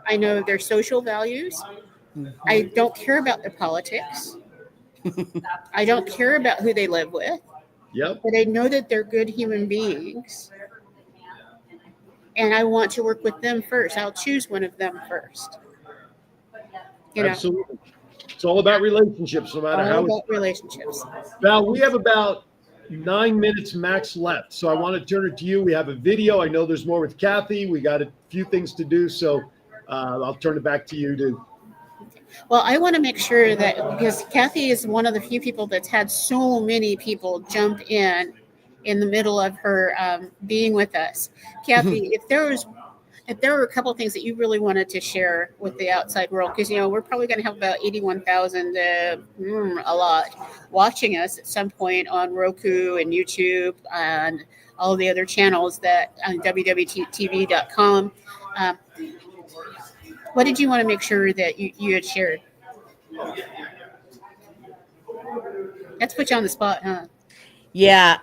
I know their social values. I don't care about their politics. I don't care about who they live with. Yep. But I know that they're good human beings. And I want to work with them first. I'll choose one of them first. Absolutely. It's all about relationships, no matter how. All about relationships. Val, we have about 9 minutes max left, so I want to turn it to you. We have a video. I know there's more with Kathy. We got a few things to do, so I'll turn it back to you to. Well, I want to make sure that, because Kathy is one of the few people that's had so many people jump in the middle of her being with us. Kathy, if there was if there were a couple of things that you really wanted to share with the outside world, because we're probably going to have about 81,000, a lot, watching us at some point on Roku and YouTube and all the other channels that on WWDBTV.com. What did you want to make sure that you had shared? That's put you on the spot, huh? Yeah.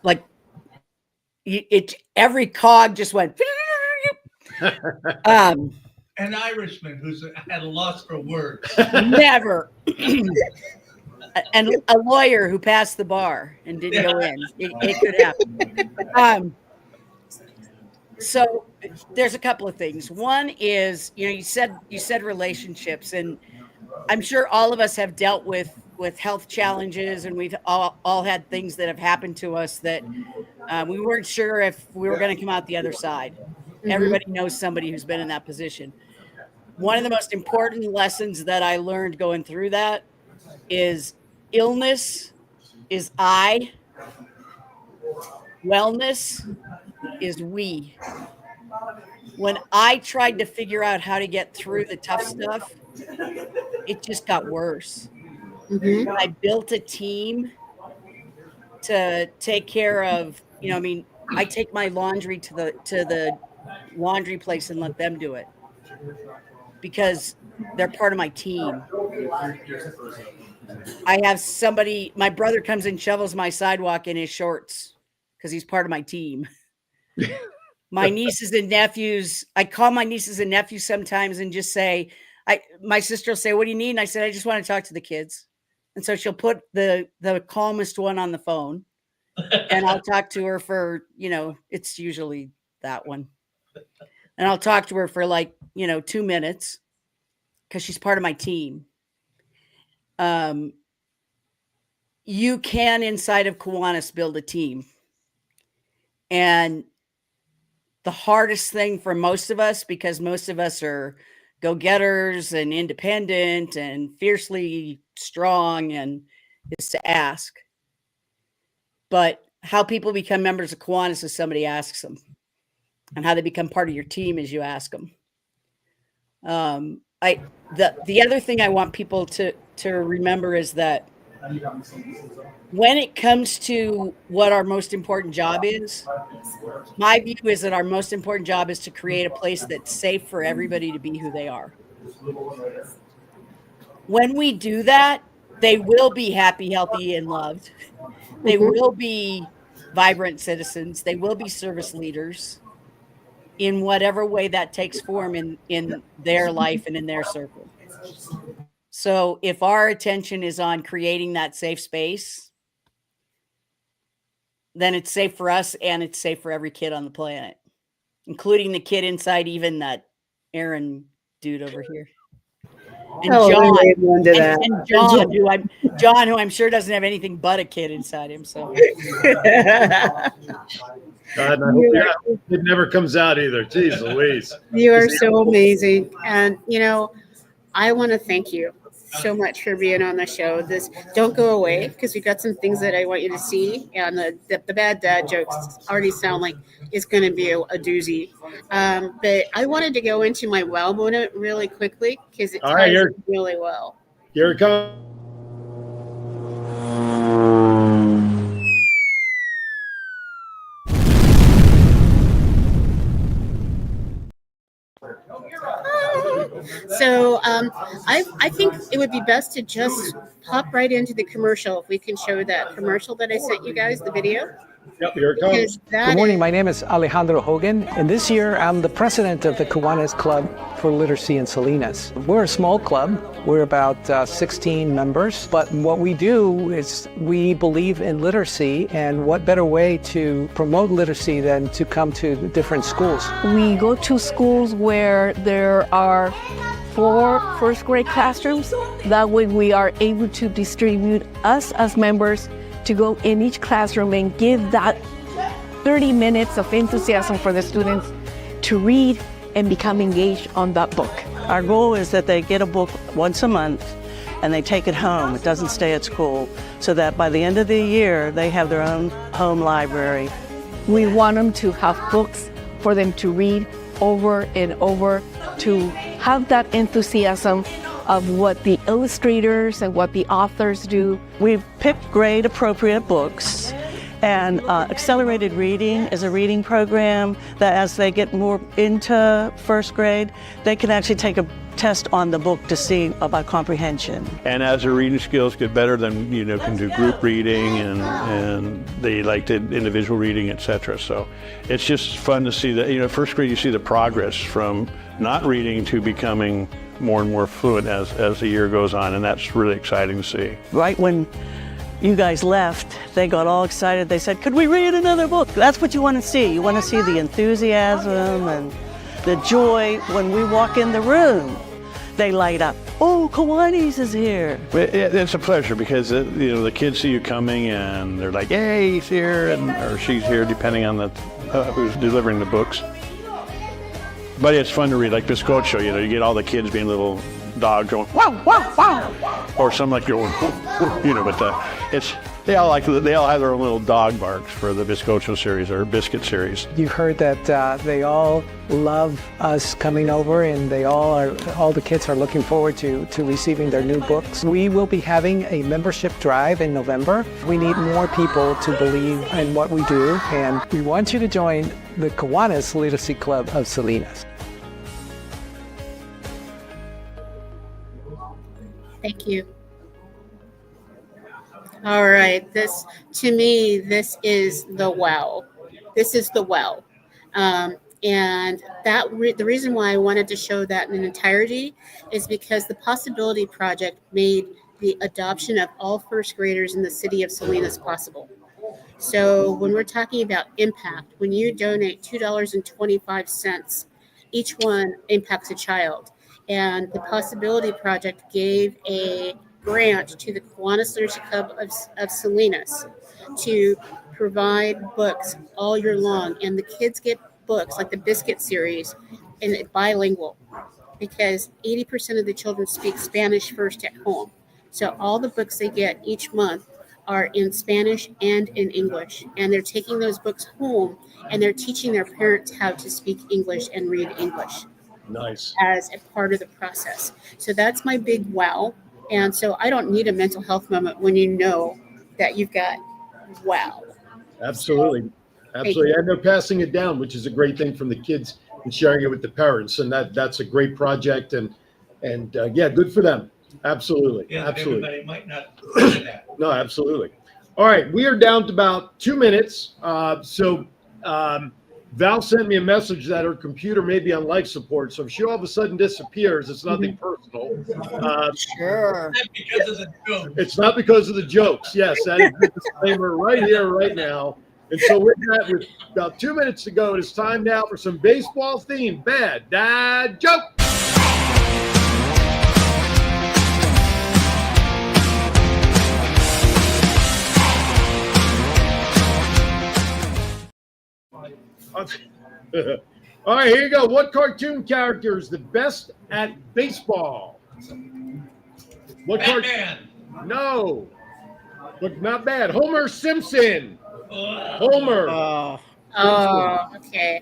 Like every cog just went. An Irishman who's at a loss for words. Never. And a lawyer who passed the bar and didn't go in. It could happen. So there's a couple of things. One is, you said relationships, and I'm sure all of us have dealt with health challenges, and we've all had things that have happened to us that we weren't sure if we were going to come out the other side. Mm-hmm. Everybody knows somebody who's been in that position. One of the most important lessons that I learned going through that is illness is I, wellness is we. When I tried to figure out how to get through the tough stuff, it just got worse. Mm-hmm. I built a team to take care of, I take my laundry to the laundry place and let them do it because they're part of my team. I have somebody, my brother comes and shovels my sidewalk in his shorts because he's part of my team. My nieces and nephews, I call my nieces and nephews sometimes and just say, my sister will say, "What do you need?" And I said, "I just want to talk to the kids." And so she'll put the calmest one on the phone and I'll talk to her for, it's usually that one. And I'll talk to her for 2 minutes because she's part of my team. You can, inside of Kiwanis, build a team. And the hardest thing for most of us, because most of us are go-getters and independent and fiercely strong, and is to ask. But how people become members of Kiwanis is somebody asks them. And how they become part of your team is you ask them. The other thing I want people to remember is that when it comes to what our most important job is, my view is that our most important job is to create a place that's safe for everybody to be who they are. When we do that, they will be happy, healthy, and loved. They will be vibrant citizens. They will be service leaders in whatever way that takes form in their life and in their circle. So if our attention is on creating that safe space, then it's safe for us and it's safe for every kid on the planet, including the kid inside even that Aaron dude over here. And John, who I'm sure doesn't have anything but a kid inside him. So God, I hope it never comes out either. Jeez Louise. You are so amazing. And, I want to thank you so much for being on the show. Don't go away, because we've got some things that I want you to see. And the bad dad jokes already sound like it's going to be a doozy. But I wanted to go into my well moment really quickly because it ties in really well. Here it comes. So I think it would be best to just hop right into the commercial. If we can show that commercial that I sent you guys, the video. Yep, here it comes. Good morning. My name is Alejandro Hogan, and this year I'm the president of the Kiwanis Club for Literacy in Salinas. We're a small club. We're about 16 members, but what we do is we believe in literacy, and what better way to promote literacy than to come to different schools. We go to schools where there are 4 first grade classrooms. That way we are able to distribute us as members to go in each classroom and give that 30 minutes of enthusiasm for the students to read and become engaged on that book. Our goal is that they get a book once a month and they take it home. It doesn't stay at school, so that by the end of the year, they have their own home library. We want them to have books for them to read over and over to have that enthusiasm of what the illustrators and what the authors do. We've picked grade appropriate books, and accelerated reading is a reading program that as they get more into first grade, they can actually take a test on the book to see about comprehension. And as their reading skills get better, then can do group reading and they like the individual reading, etc. So it's just fun to see that, first grade you see the progress from not reading to becoming more and more fluent as the year goes on, and that's really exciting to see. Right when you guys left, they got all excited. They said, could we read another book? That's what you want to see. You want to see the enthusiasm and the joy when we walk in the room. They light up. Oh, Kiwanis is here. It's a pleasure because the kids see you coming and they're like, "Hey, he's here," or "She's here," depending on who's delivering the books. But it's fun to read, like Bizcocho. You get all the kids being little dogs going wow, wow, wow, or some like going, but they all have their own little dog barks for the Bizcocho series or Biscuit series. You heard that they all love us coming over, and all the kids are looking forward to receiving their new books. We will be having a membership drive in November. We need more people to believe in what we do, and we want you to join the Kiwanis Literacy Club of Salinas. Thank you. All right, to me, this is the well. This is the well. And the reason why I wanted to show that in entirety is because the Possibility Project made the adoption of all first graders in the city of Salinas possible. So when we're talking about impact, when you donate $2.25, each one impacts a child. And the Possibility Project gave a grant to the Kiwanis Literacy Club of Salinas to provide books all year long. And the kids get books like the Biscuit series and it's bilingual because 80% of the children speak Spanish first at home. So all the books they get each month are in Spanish and in English. And they're taking those books home and they're teaching their parents how to speak English and read English. Nice. As a part of the process. So that's my big wow. And so I don't need a mental health moment when you know that you've got wow. Absolutely. Absolutely. And they're passing it down, which is a great thing from the kids and sharing it with the parents. And that's a great project. And yeah, good for them. Absolutely. Yeah, absolutely. everybody might not do that. No, absolutely. All right. We are down to about 2 minutes. Val sent me a message that her computer may be on life support. So if she all of a sudden disappears, it's nothing personal. Sure. It's not because of the jokes. Yes, that is the disclaimer right here, right now. And so with that, with about 2 minutes to go, it is time now for some baseball-themed Bad Dad Joke. All right, here you go. What cartoon character is the best at baseball? What Batman. No, but not bad. Homer Simpson. Homer. Oh, okay.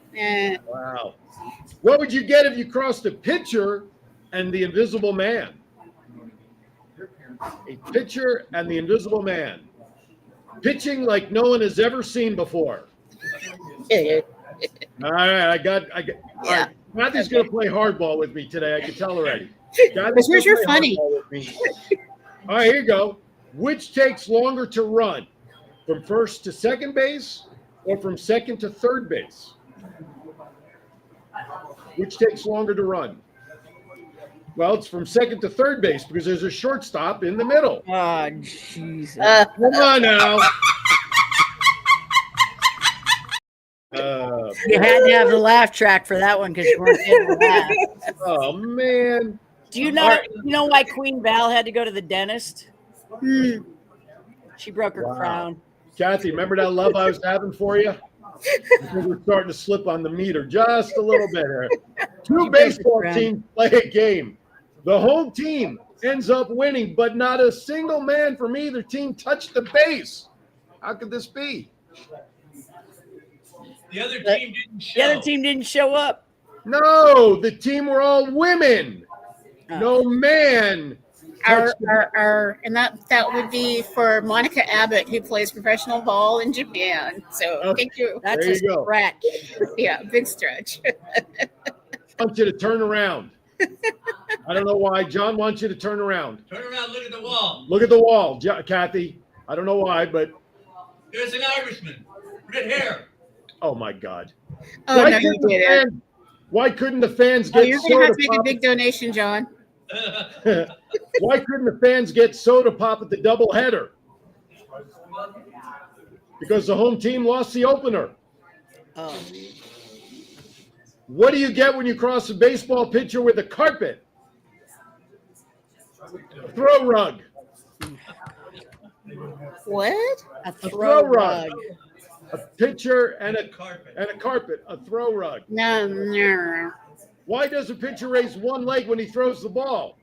Wow. What would you get if you crossed a pitcher and the Invisible Man? A pitcher and the Invisible Man. Pitching like no one has ever seen before. All right, I got. All right. Matthew's going to play hardball with me today. I can tell already. Because you're funny. All right, here you go. Which takes longer to run, from first to second base or from second to third base? Which takes longer to run? Well, it's from second to third base because there's a shortstop in the middle. Oh, Jesus. Come on now. You had to have the laugh track for that one because you weren't getting the laugh. Oh, man. Do you know why Queen Val had to go to the dentist? She broke her crown. Kathy, remember that love I was having for you? We're starting to slip on the meter just a little bit here. Two baseball teams play a game. The home team ends up winning, but not a single man from either team touched the base. How could this be? The other team didn't show. The other team didn't show up. No, the team were all women. No man. And that would be for Monica Abbott, who plays professional ball in Japan. So thank you. That's a stretch. Yeah, big stretch. I want you to turn around. I don't know why. John wants you to turn around. Turn around, look at the wall. Look at the wall, Kathy. I don't know why, but There's an Irishman. Red hair. oh my God. Oh, no, you didn't. Why couldn't the fans get you're going to have soda to make a pop? big donation, John. Why couldn't the fans get soda pop at the doubleheader? Because the home team lost the opener. Oh. What do you get when you cross a baseball pitcher with a carpet? A throw rug. What? A throw rug. A pitcher and a carpet. A throw rug. No. Why does a pitcher raise one leg when he throws the ball?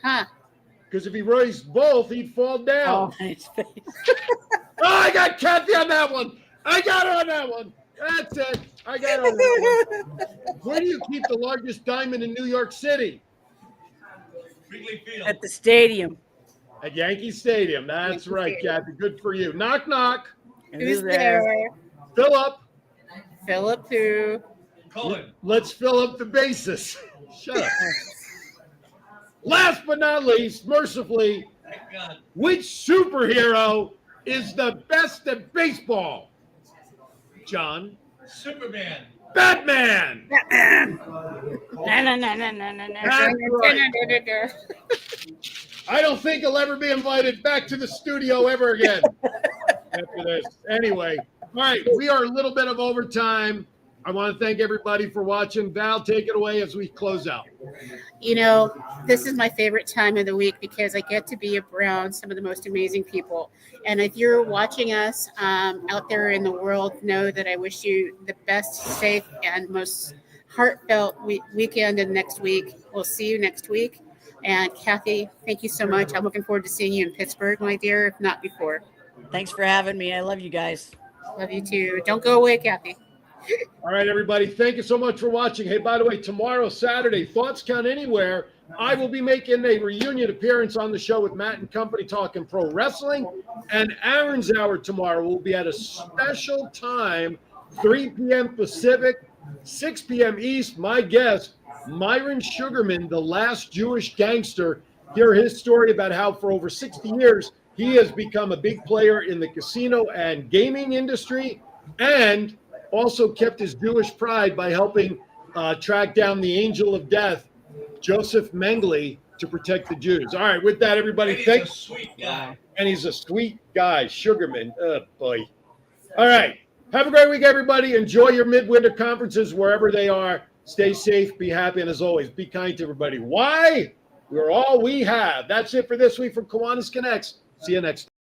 Huh. Because if he raised both, he'd fall down. Oh, his face. Oh, I got Kathy on that one. I got her on that one. That's it. I got her on that one. Where do you keep the largest diamond in New York City? Wrigley Field. At the stadium. At Yankee Stadium. That's right, Kathy. Good for you. Knock, knock. Who's there? Philip. Philip who? Cohen. Let's fill up the bases. Shut up. Last but not least, mercifully, Thank God. which superhero is the best at baseball? John. Superman. Batman. No. That's right. I don't think he'll ever be invited back to the studio ever again after this. Anyway, all right, we are a little bit of overtime. I want to thank everybody for watching. Val, take it away as we close out. You know, this is my favorite time of the week because I get to be around some of the most amazing people. And if you're watching us out there in the world, know that I wish you the best, safe, and most heartfelt weekend and next week. We'll see you next week. And Kathy, thank you so much. I'm looking forward to seeing you in Pittsburgh, my dear, if not before. Thanks for having me. I love you guys. Love you too. Don't go away, Kathy. All right, everybody. Thank you so much for watching. Hey, by the way, tomorrow, Saturday, Thoughts Count Anywhere, I will be making a reunion appearance on the show with Matt and Company talking pro wrestling. And Aaron's Hour tomorrow will be at a special time, 3 p.m. Pacific, 6 p.m. East. My guest, Myron Sugarman, the last Jewish gangster. Hear his story about how for over 60 years, he has become a big player in the casino and gaming industry and also kept his Jewish pride by helping track down the angel of death, Joseph Mengele, to protect the Jews. All right, with that, everybody, And he's a sweet guy. And he's a sweet guy, Sugarman. Oh, boy. All right. Have a great week, everybody. Enjoy your midwinter conferences wherever they are. Stay safe, be happy, and as always, be kind to everybody. Why? We're all we have. That's it for this week from Kiwanis Connects. See you next time.